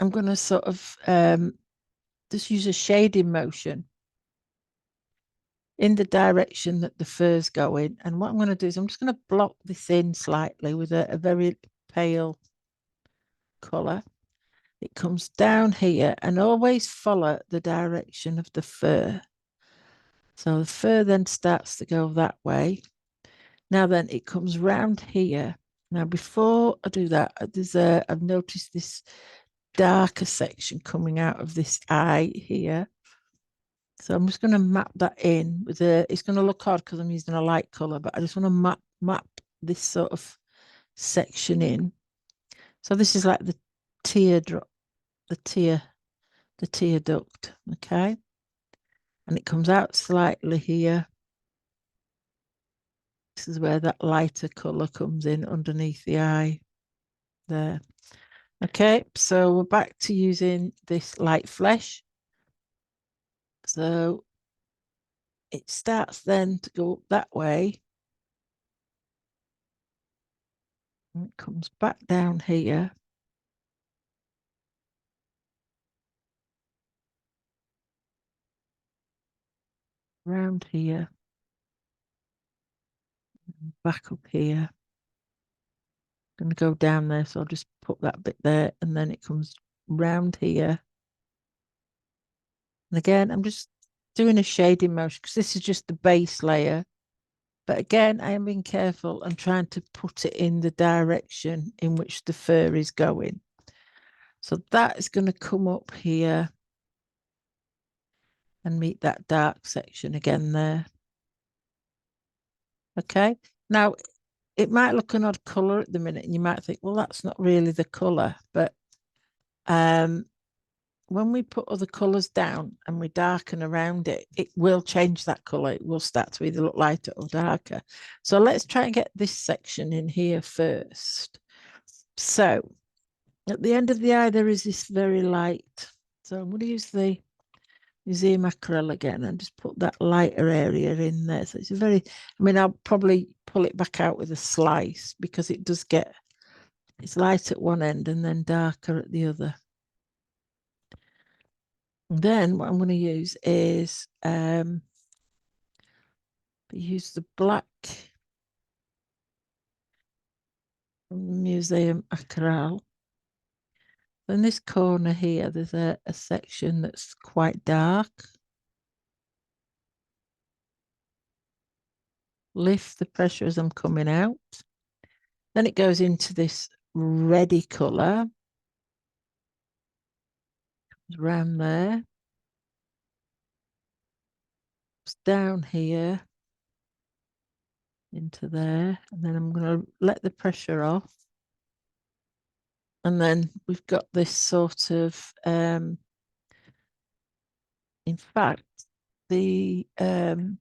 I'm going to sort of just use a shading motion in the direction that the fur's going. And what I'm going to do is I'm just going to block this in slightly with a very pale colour. It comes down here and always follow the direction of the fur. So the fur then starts to go that way. Now then it comes round here. Now before I do that, I've noticed this darker section coming out of this eye here. So I'm just going to map that in with it's going to look odd because I'm using a light color, but I just want to map this sort of section in. So this is like the teardrop, the tear duct, okay? And it comes out slightly here. This is where that lighter color comes in underneath the eye there. Okay, so we're back to using this light flesh. So it starts then to go up that way. And it comes back down here. Round here. Back up here. Going to go down there, so I'll just put that bit there, and then it comes round here. And again, I'm just doing a shading motion because this is just the base layer. But again, I am being careful and trying to put it in the direction in which the fur is going. So that is going to come up here and meet that dark section again there. Okay. Now, it might look an odd color at the minute, and you might think, well, that's not really the color. But when we put other colors down and we darken around it, it will change that color. It will start to either look lighter or darker. So let's try and get this section in here first. So at the end of the eye, there is this very light. So I'm going to use the Museum Acryl again and just put that lighter area in there. So it's a very, I mean, I'll probably pull it back out with a slice because it does get, it's light at one end and then darker at the other. And then what I'm going to use is use the black from the Museum Acryl. In this corner here, there's a section that's quite dark. Lift the pressure as I'm coming out. Then it goes into this reddy colour. Around there. It's down here into there. And then I'm going to let the pressure off. And then we've got this sort of, in fact, the, I'm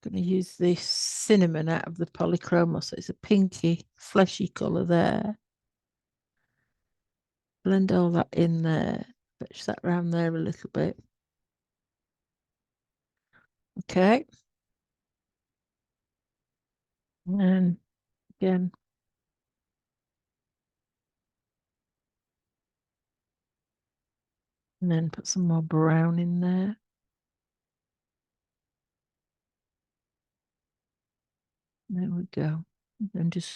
going to use this cinnamon out of the polychroma. So it's a pinky, fleshy colour there. Blend all that in there. Fetch that around there a little bit. Okay. And again, and then put some more brown in there. There we go. And just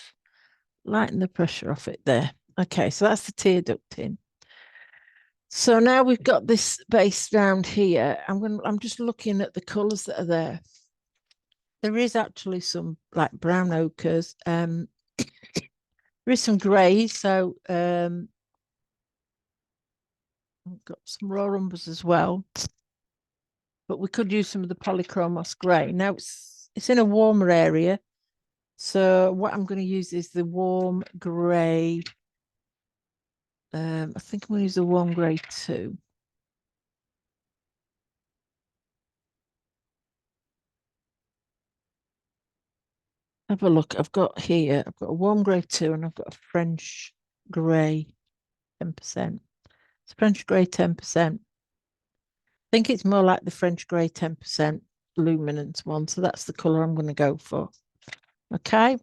lighten the pressure off it there. Okay, so that's the tear ducting. So now we've got this base round here. I'm just looking at the colours that are there. There is actually some like brown ochres. There is some grey, so I've got some raw umbers as well. But we could use some of the polychromos grey. Now it's in a warmer area. So what I'm going to use is the warm grey. I think I'm going to use the warm grey too. Have a look. I've got a warm grey too, and I've got a French grey 10%. It's French grey 10%. I think it's more like the French grey 10% luminance one. So that's the colour I'm going to go for. Okay.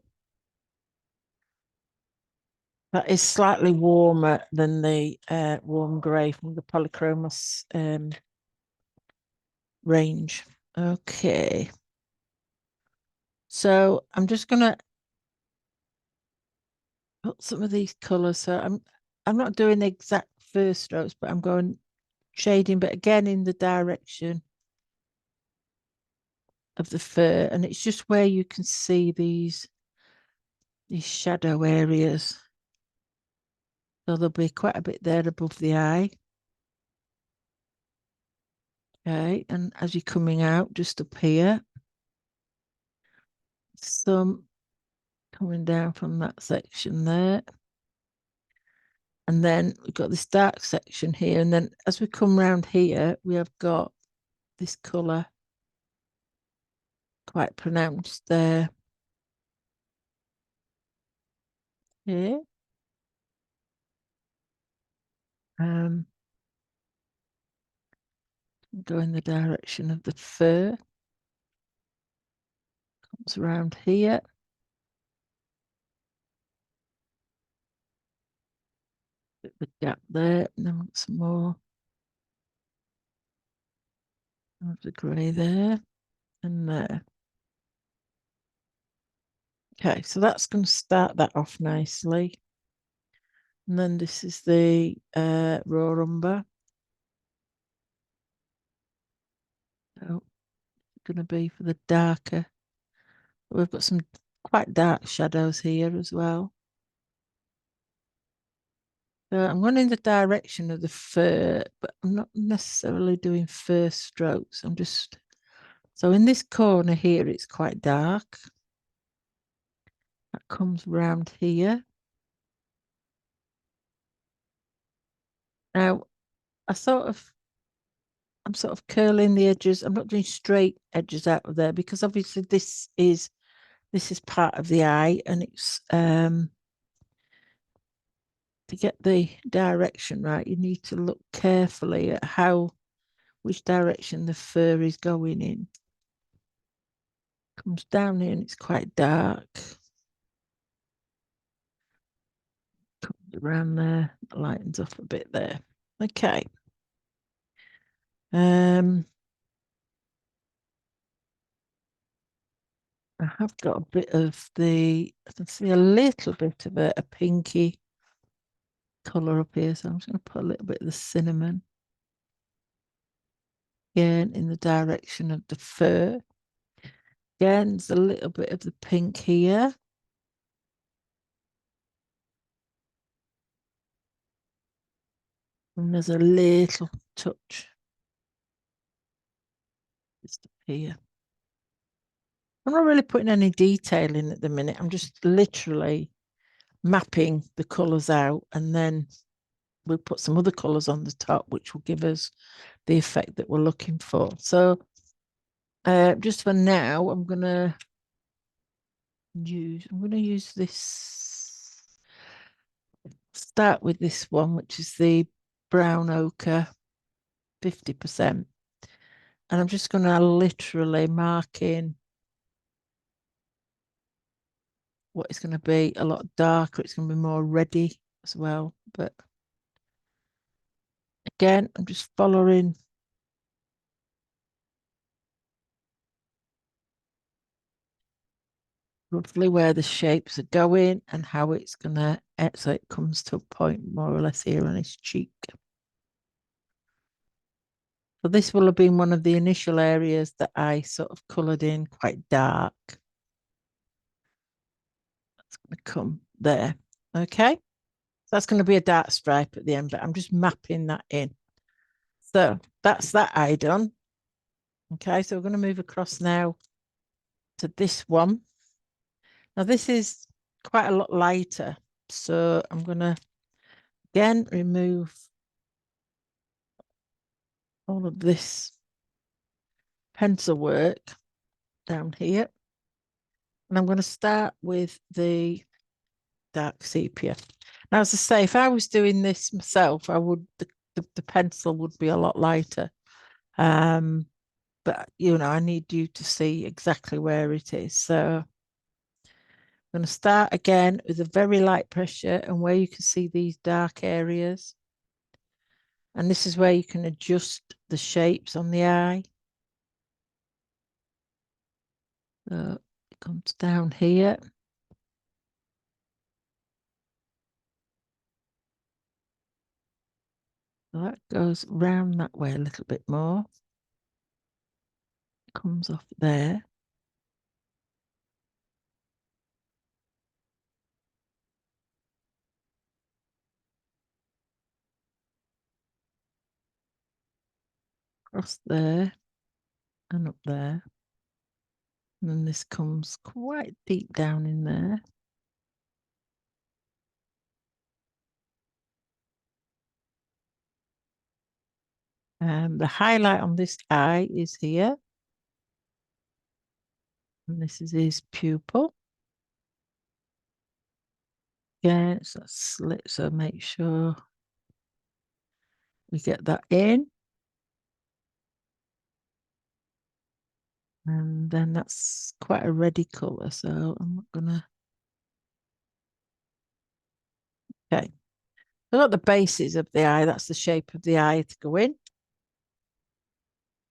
That is slightly warmer than the warm grey from the Polychromos range. Okay. So I'm just going to put some of these colours. So I'm not doing the exact first strokes, but I'm going shading, but again in the direction of the fur. And it's just where you can see these shadow areas. So there'll be quite a bit there above the eye. Okay, and as you're coming out, just up here, some coming down from that section there. And then we've got this dark section here. And then as we come round here, we have got this colour quite pronounced there. Here. Go in the direction of the fur. Comes around here. Bit of a gap there, and then some more of the grey there and there. Okay, so that's going to start that off nicely. And then this is the raw umber. So it's going to be for the darker. We've got some quite dark shadows here as well. So I'm going in the direction of the fur, but I'm not necessarily doing fur strokes. I'm just, so in this corner here, it's quite dark. That comes round here. Now, I'm sort of curling the edges. I'm not doing straight edges out of there because obviously this is part of the eye, and it's to get the direction right, you need to look carefully at which direction the fur is going in. Comes down here and it's quite dark. Comes around there, lightens up a bit there. Okay. I have got a bit of I can see a little bit of a pinky colour up here, so I'm just going to put a little bit of the cinnamon again in the direction of the fur. Again, there's a little bit of the pink here. And there's a little touch just up here. I'm not really putting any detail in at the minute. I'm just literally mapping the colours out, and then we'll put some other colours on the top, which will give us the effect that we're looking for. So just for now, I'm going to use this, start with this one, which is the brown ochre 50%. And I'm just going to literally mark in what is going to be a lot darker. It's going to be more reddy as well. But again, I'm just following roughly where the shapes are going and how it's going to, so it comes to a point more or less here on his cheek. So this will have been one of the initial areas that I sort of coloured in quite dark. That's going to come there. Okay. So that's going to be a dark stripe at the end, but I'm just mapping that in. So that's that eye done. Okay, so we're going to move across now to this one. Now this is quite a lot lighter. So I'm going to again remove all of this pencil work down here. And I'm going to start with the dark sepia. Now, as I say, if I was doing this myself, the pencil would be a lot lighter. But I need you to see exactly where it is. So I'm going to start again with a very light pressure, and where you can see these dark areas. And this is where you can adjust the shapes on the eye. So it comes down here. So that goes round that way a little bit more. Comes off there. Across there and up there. And then this comes quite deep down in there. The highlight on this eye is here. And this is his pupil. Yeah, it's a slit, so make sure We get that in. And then that's quite a reddy colour, so I'm not gonna. Okay. So got the bases of the eye. That's the shape of the eye to go in.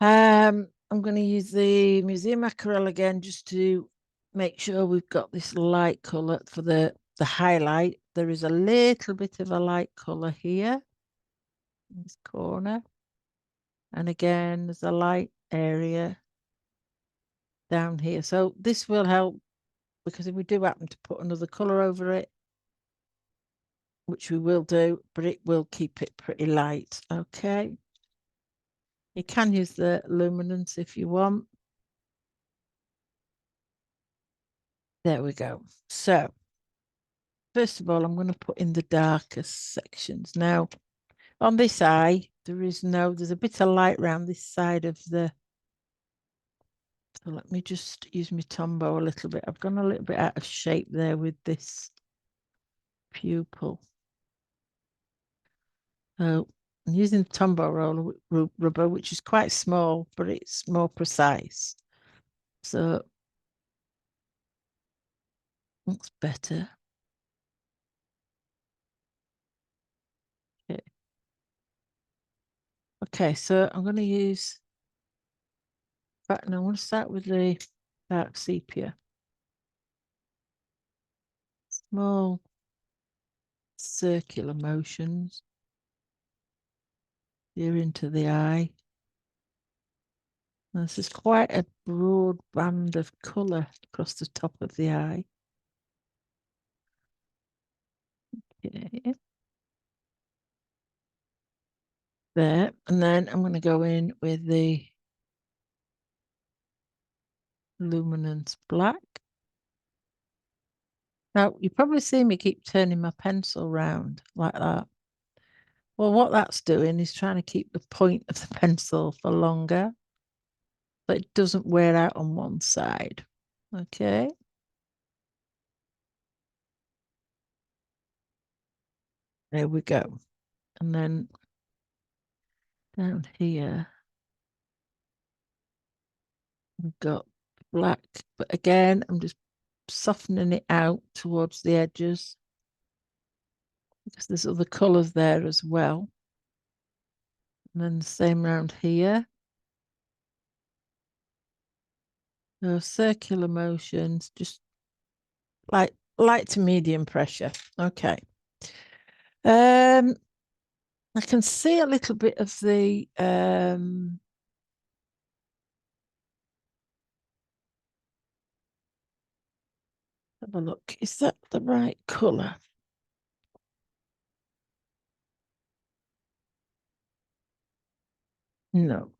I'm going to use the Museum Aquarelle again just to make sure we've got this light colour for the highlight. There is a little bit of a light colour here in this corner. And again, there's a light area down here. So this will help because if we do happen to put another colour over it, which we will do, but it will keep it pretty light. Okay. You can use the luminance if you want. There we go. So first of all, I'm going to put in the darkest sections. Now, on this eye, there's a bit of light around this side of the, so let me just use my Tombow a little bit. I've gone a little bit out of shape there with this pupil. So I'm using the Tombow roller rubber, which is quite small, but it's more precise. So looks better. Okay. Okay, so I'm going to use, in fact, no, I want to start with the dark sepia. Small circular motions here into the eye. This is quite a broad band of colour across the top of the eye. Okay. There, and then I'm going to go in with the luminance black. Now, you probably see me keep turning my pencil round like that. Well, what that's doing is trying to keep the point of the pencil for longer, so it doesn't wear out on one side. Okay. There we go. And then down here, we've got black, but again, I'm just softening it out towards the edges because there's other colours there as well. And then the same around here. No circular motions, just like light to medium pressure. Okay. I can see a little bit of the have a look. Is that the right colour? No.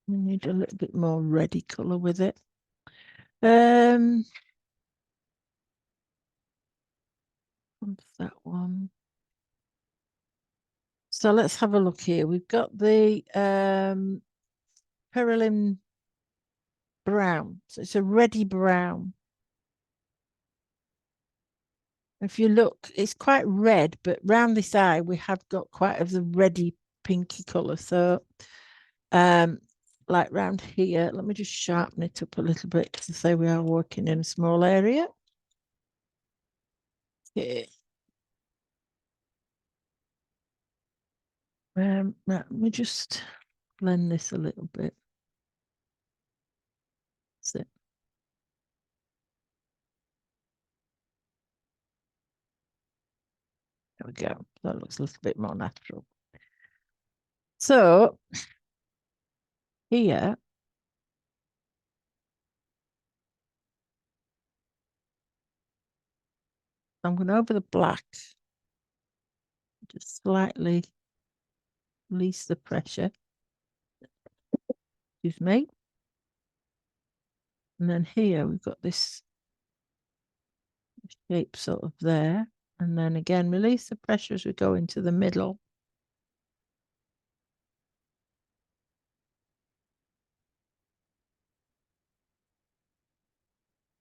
We need a little bit more reddy colour with it. What's that one? So let's have a look here. We've got the Perylene brown. So it's a reddy brown. If you look, it's quite red, but round this eye, we have got quite of the reddy pinky colour. So like round here, let me just sharpen it up a little bit to say we are working in a small area. Okay. Let me just blend this a little bit. That's it. There we go. That looks a little bit more natural. So here, I'm going over the black, just slightly release the pressure. Excuse me. And then here we've got this shape sort of there. And then again, release the pressure as we go into the middle.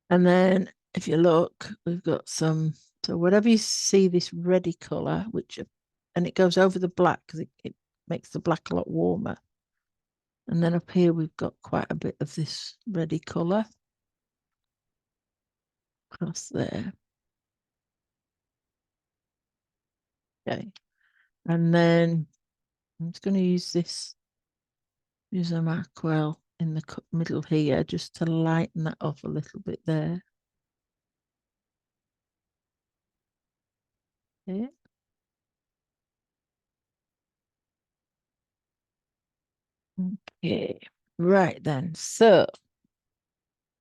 And then if you look, we've got some, so whatever you see this reddy colour, which, and it goes over the black because it makes the black a lot warmer. And then up here, we've got quite a bit of this reddy colour across there. Okay. And then I'm just going to use this, use a Markwell in the middle here, just to lighten that up a little bit there. Okay. Okay. Right then. So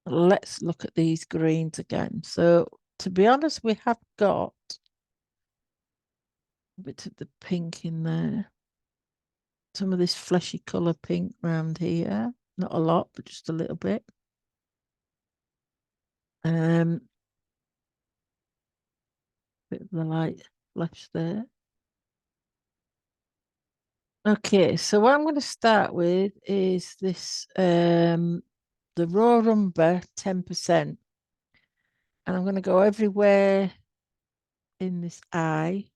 let's look at these greens again. So to be honest, we have got a bit of the pink in there. Some of this fleshy colour pink around here. Not a lot, but just a little bit. Bit of the light flesh there. Okay, so what I'm going to start with is this the raw umber 10%. And I'm going to go everywhere in this eye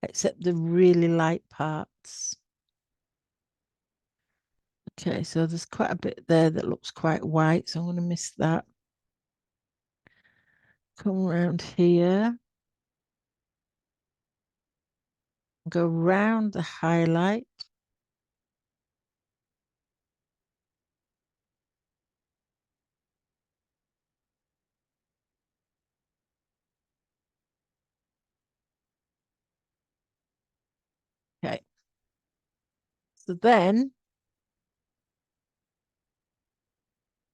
except the really light parts. Okay, so there's quite a bit there that looks quite white, so I'm going to miss that. Come around here. Go round the highlight. Okay. So then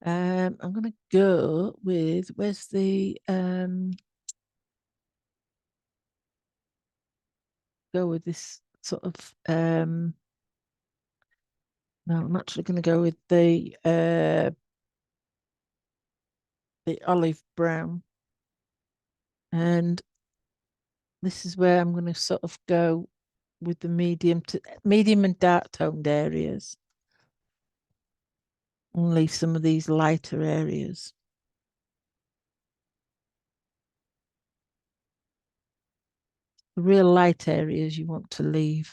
I'm going to go with, where's the, go with this sort of, no, I'm actually going to go with the olive brown. And this is where I'm going to sort of go with the medium and dark toned areas. And leave some of these lighter areas. The real light areas you want to leave.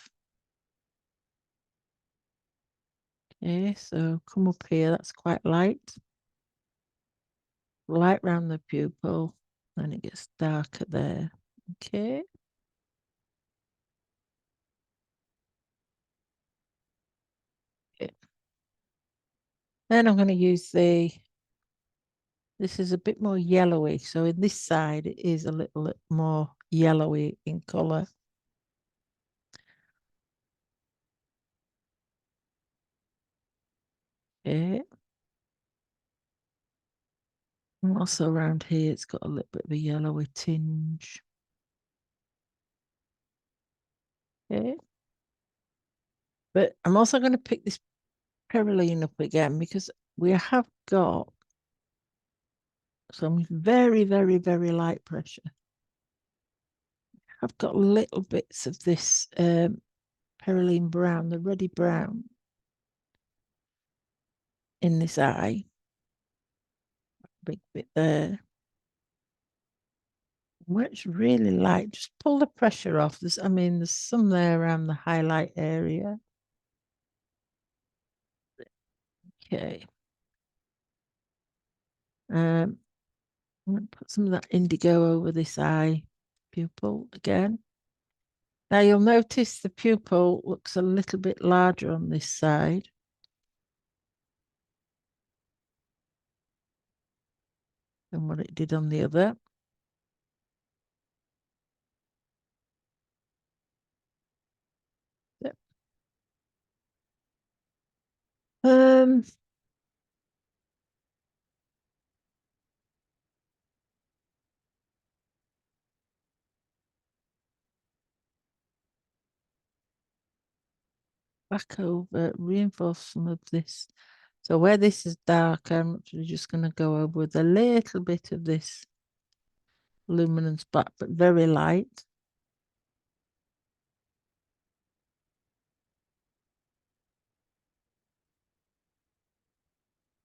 Okay, so come up here, that's quite light. Light round the pupil, then it gets darker there. Okay. Okay. Then I'm going to use this is a bit more yellowy. So in this side, it is a little bit more yellowy in colour. Okay. And also around here, it's got a little bit of a yellowy tinge. Okay. But I'm also going to pick this Peroline up again because we have got some very, very, very light pressure. I've got little bits of this Peroline brown, the reddy brown in this eye. Big bit there. Where it's really light, just pull the pressure off. There's some there around the highlight area. Okay. I'm going to put some of that indigo over this eye pupil again. Now you'll notice the pupil looks a little bit larger on this side. Than what it did on the other. Yep. Back over, reinforce some of this. So where this is dark, I'm actually just going to go over with a little bit of this luminance black, but very light.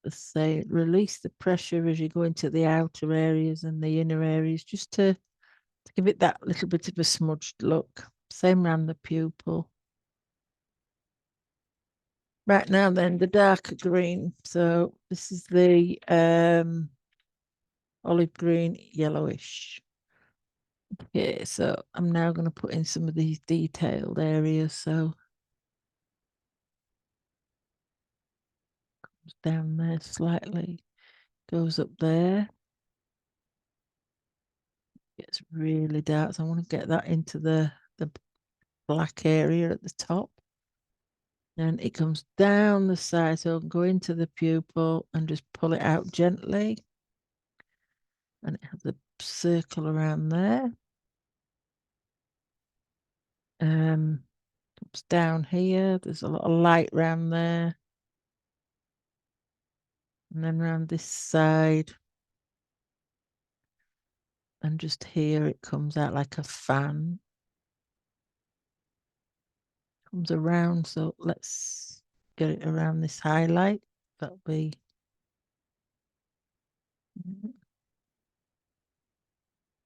Let's say release the pressure as you go into the outer areas and the inner areas, just to give it that little bit of a smudged look. Same around the pupil. Right now then, the darker green. So this is the olive green, yellowish. Okay, so I'm now going to put in some of these detailed areas. So down there slightly, goes up there, gets really dark. So I want to get that into the black area at the top. And it comes down the side, so go into the pupil and just pull it out gently. And it has a circle around there. Comes down here. There's a lot of light around there. And then around this side. And just here it comes out like a fan. Comes around, so let's get it around this highlight. That'll be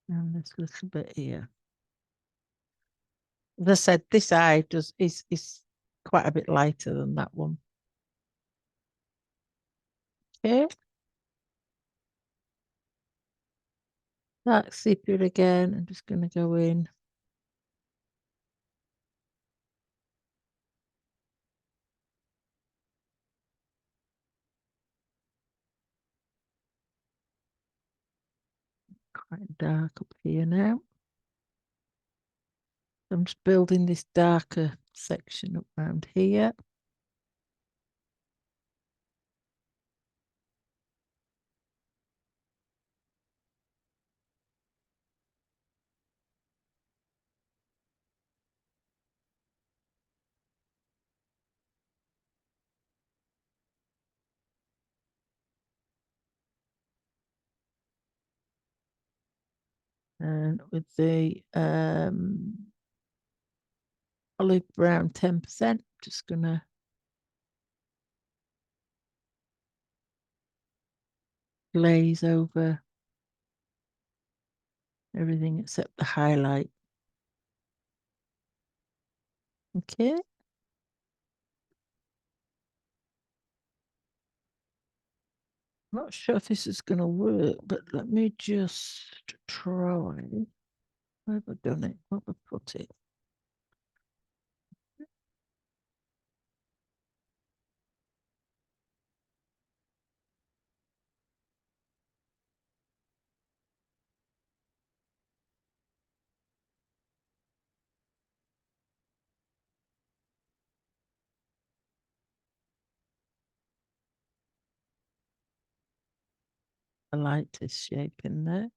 around this little bit here. As I said, this eye is quite a bit lighter than that one. Okay. Dark sepia again. I'm just going to go in. Quite dark up here now. I'm just building this darker section up around here. And with the olive brown 10%, just gonna glaze over everything except the highlight. Okay. Not sure if this is going to work, but let me just try. Where have I done it? Where have I put it? The lightest shape in there.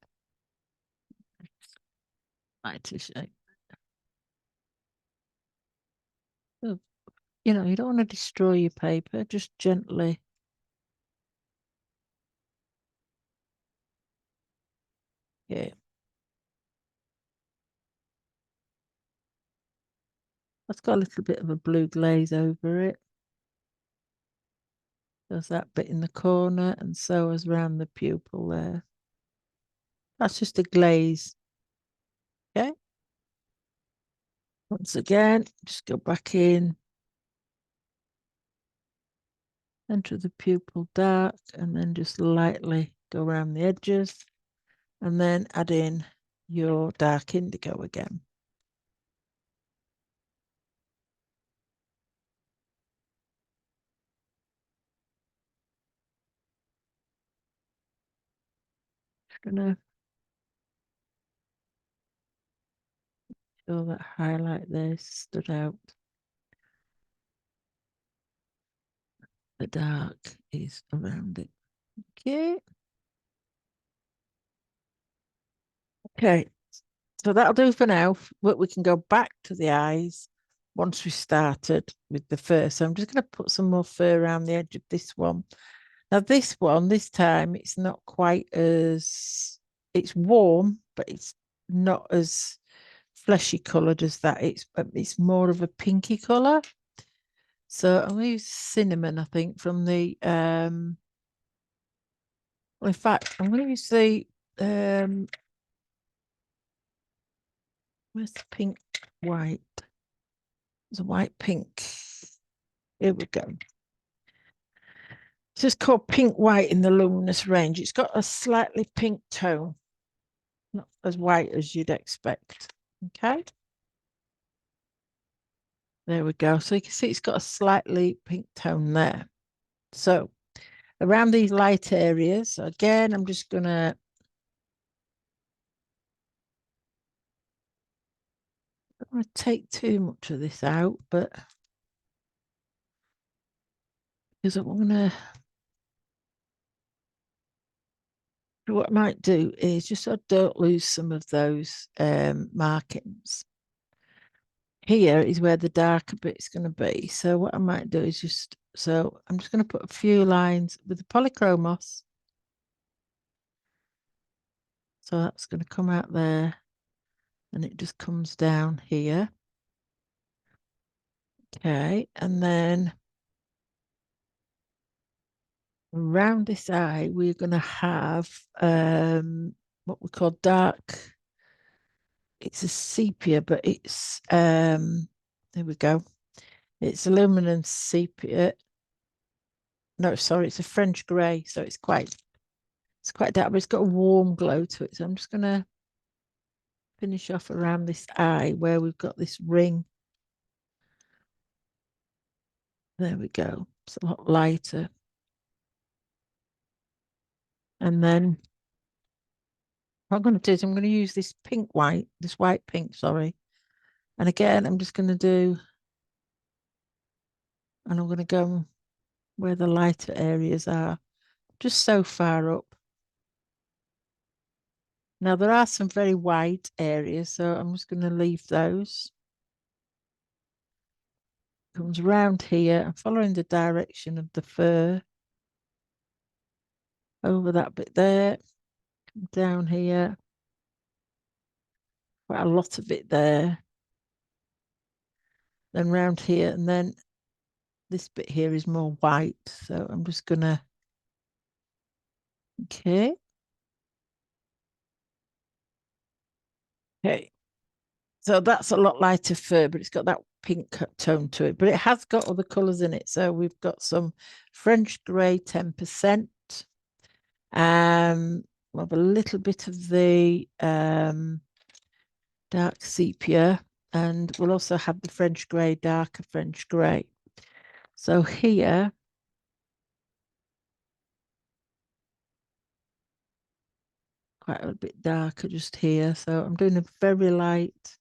Lightest shape. So, you know, you don't want to destroy your paper, just gently. Yeah. That's got a little bit of a blue glaze over it. There's that bit in the corner, and so is around the pupil there. That's just a glaze. Okay. Once again, just go back in, enter the pupil dark, and then just lightly go around the edges, and then add in your dark indigo again. Just gonna feel that highlight there stood out. The dark is around it. Okay. Okay. So that'll do for now. But we can go back to the eyes once we started with the fur. So I'm just going to put some more fur around the edge of this one. Now this one, this time, it's not quite as, it's warm, but it's not as fleshy coloured as that. It's more of a pinky colour. So I'm going to use cinnamon, I think, from the well, in fact, I'm going to use the where's the pink white? There's a white pink. Here we go. This is called Pink White in the Luminous range. It's got a slightly pink tone, not as white as you'd expect. Okay. There we go. So you can see it's got a slightly pink tone there. So around these light areas, again, I'm just going to take too much of this out, but because I want to, what I might do is just so I don't lose some of those markings. Here is where the darker bit is going to be. So what I might do is just, so I'm just going to put a few lines with the polychromos. So that's going to come out there and it just comes down here. Okay, and then around this eye, we're going to have what we call dark. It's a sepia, but it's there we go. It's aluminum sepia. No, sorry, it's a French grey, so it's quite dark, but it's got a warm glow to it. So I'm just gonna finish off around this eye where we've got this ring. There we go. It's a lot lighter. And then what I'm going to do is I'm going to use this white pink, sorry. And again, I'm just going to do, and I'm going to go where the lighter areas are, just so far up. Now, there are some very white areas, so I'm just going to leave those. Comes around here. I'm following the direction of the fur. Over that bit there, down here. Quite a lot of it there. Then round here, and then this bit here is more white. So I'm just going to, okay. Okay. So that's a lot lighter fur, but it's got that pink tone to it. But it has got other colours in it. So we've got some French grey 10%. We'll have a little bit of the dark sepia, and we'll also have the French grey, darker French grey. So here, quite a bit darker just here. So I'm doing a very light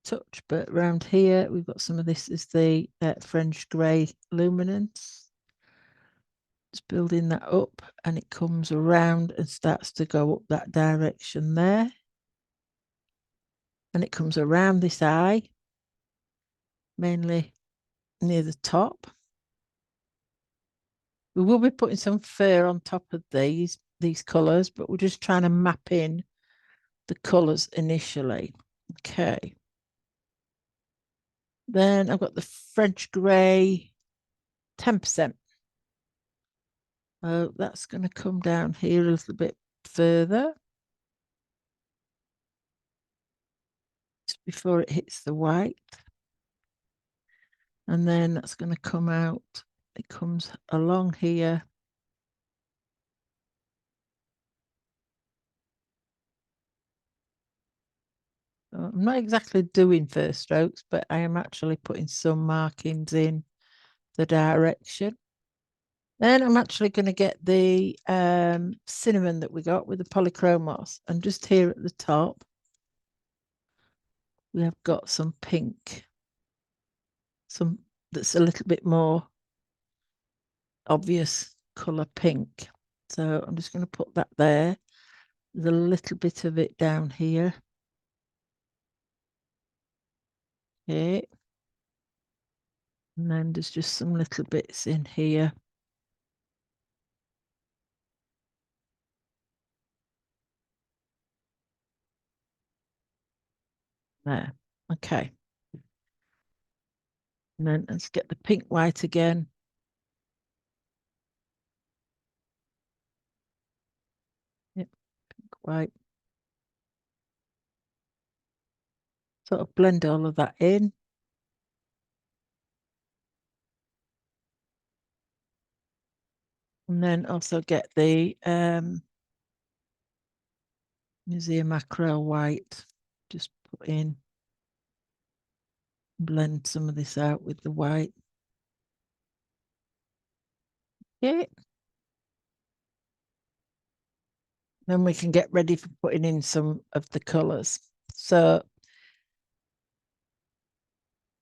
touch, but around here we've got some of this is the French grey luminance. Just building that up, and it comes around and starts to go up that direction there. And it comes around this eye, mainly near the top. We will be putting some fur on top of these colours, but we're just trying to map in the colours initially. Okay. Then I've got the French grey 10%. Oh, that's going to come down here a little bit further just before it hits the white. And then that's going to come out. It comes along here. I'm not exactly doing first strokes, but I am actually putting some markings in the direction. Then I'm actually going to get the cinnamon that we got with the polychromos, and just here at the top, we have got some pink, some that's a little bit more obvious color pink. So I'm just going to put that there. There's a little bit of it down here. Okay. And then there's just some little bits in here. There. Okay. And then let's get the pink white again. Yep, pink white. Sort of blend all of that in. And then also get the Museum Mackerel White. Just put in, blend some of this out with the white. Okay. Then we can get ready for putting in some of the colours. So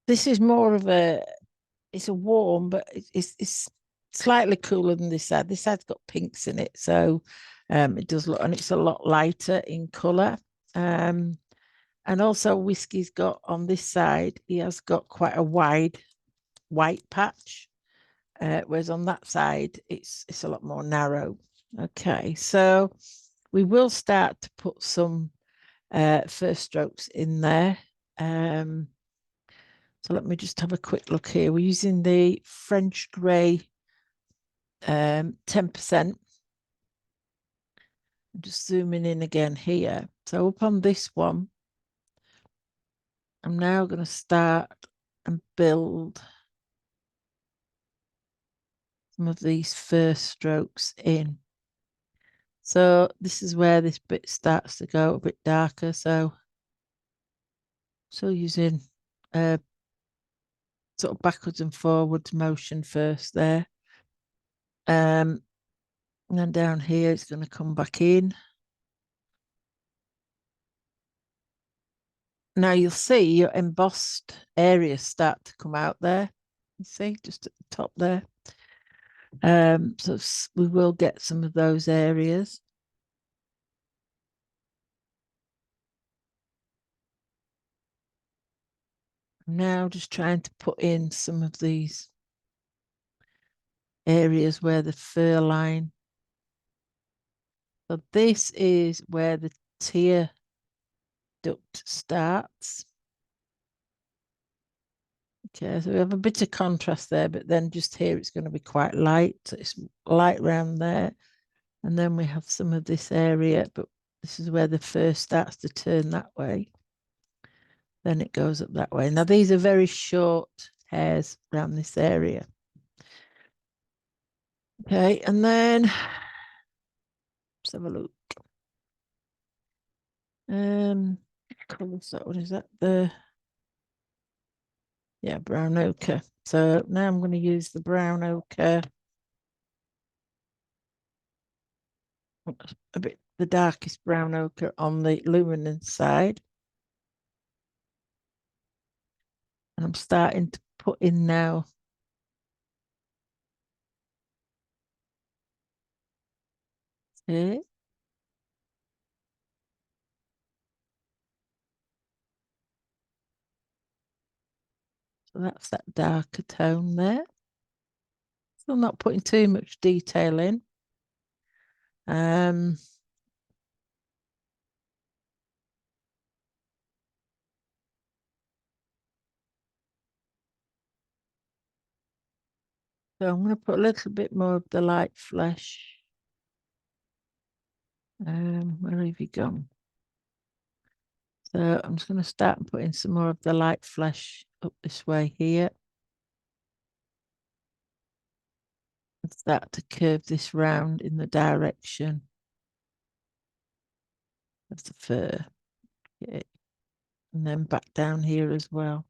this is more of it's a warm, but it's slightly cooler than this side. This side's got pinks in it, so it does look, and it's a lot lighter in colour. And also Whisky's got on this side, he has got quite a wide white patch, whereas on that side it's a lot more narrow. Okay, so we will start to put some first strokes in there. So let me just have a quick look here. We're using the French grey 10%. I'm just zooming in again here. So up on this one, I'm now going to start and build some of these first strokes in. So this is where this bit starts to go a bit darker. So using sort of backwards and forwards motion first there. And then down here, it's going to come back in. Now you'll see your embossed areas start to come out there. You see, just at the top there. So we will get some of those areas. I'm now just trying to put in some of these areas where the fur line. So this is where the tear duct starts. Okay, so we have a bit of contrast there, but then just here it's going to be quite light. So it's light around there. And then we have some of this area, but this is where the fur starts to turn that way. Then it goes up that way. Now these are very short hairs around this area. Okay, and then let's have a look. Colours that, what is that? Brown ochre. So now I'm going to use the brown ochre. A bit the darkest brown ochre on the luminance side. And I'm starting to put in now here. So that's that darker tone there. Still not putting too much detail in. So I'm going to put a little bit more of the light flesh. Where have you gone? So I'm just going to start putting some more of the light flesh up this way here. And start to curve this round in the direction of the fur. Okay. And then back down here as well.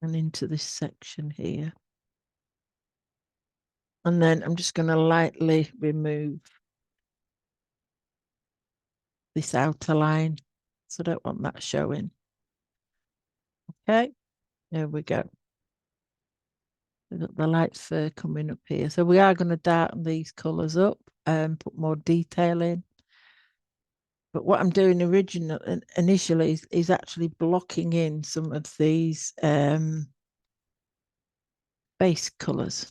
And into this section here. And then I'm just going to lightly remove this outer line. So I don't want that showing. Okay, there we go. We've got the light fur coming up here. So we are going to darken these colours up and put more detail in. But what I'm doing initially is actually blocking in some of these base colours.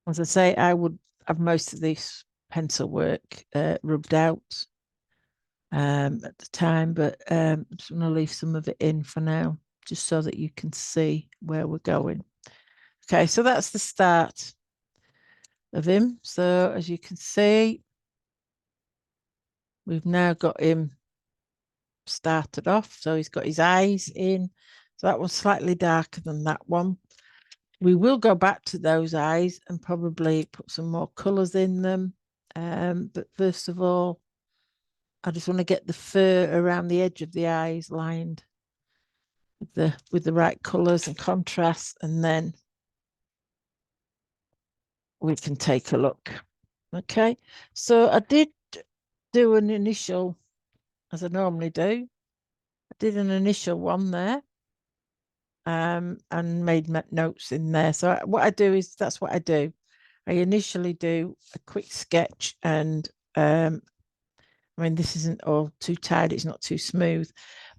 As I say, I would have most of this pencil work rubbed out at the time, but I'm just going to leave some of it in for now, just so that you can see where we're going. Okay, so that's the start of him. So as you can see, we've now got him started off. So he's got his eyes in, So that one's slightly darker than that one. We will go back to those eyes and probably put some more colours in them. But first of all, I just want to get the fur around the edge of the eyes lined with the right colours and contrasts, and then we can take a look. Okay, so I did do an initial, as I normally do. I did an initial one there, and made notes in there. So what I do is that's what I do. I initially do a quick sketch, and I mean, this isn't all too tight, it's not too smooth,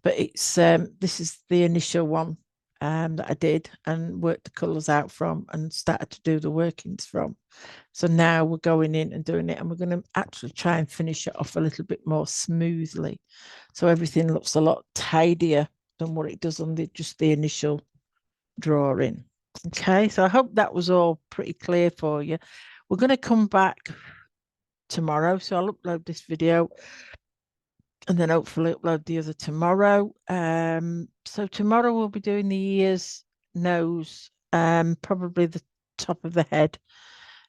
but it's this is the initial one that I did and worked the colours out from and started to do the workings from. So now we're going in and doing it, and we're going to actually try and finish it off a little bit more smoothly, so everything looks a lot tidier than what it does on just the initial drawing. Okay, so I hope that was all pretty clear for you. We're going to come back tomorrow, so I'll upload this video and then hopefully upload the other tomorrow. So tomorrow we'll be doing the ears, nose, probably the top of the head,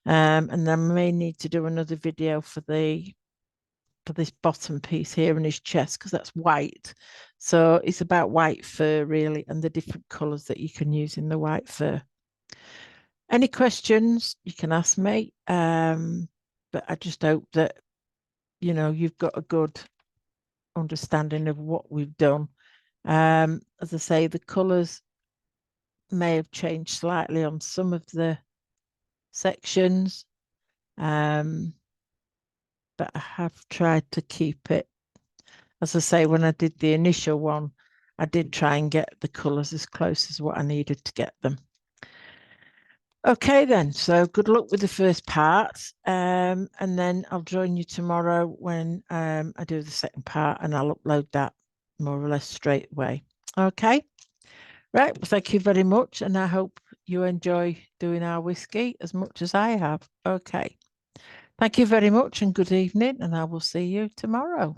and then I may need to do another video for this bottom piece here in his chest, because that's white. So it's about white fur really, and the different colours that you can use in the white fur. Any questions you can ask me, but I just hope that you've got a good understanding of what we've done. As I say, the colours may have changed slightly on some of the sections, but I have tried to keep it. As I say, when I did the initial one, I did try and get the colours as close as what I needed to get them. Okay then, so good luck with the first part, and then I'll join you tomorrow when I do the second part, and I'll upload that more or less straight away. Okay, right, well, thank you very much, and I hope you enjoy doing our whiskey as much as I have. Okay, thank you very much and good evening, and I will see you tomorrow.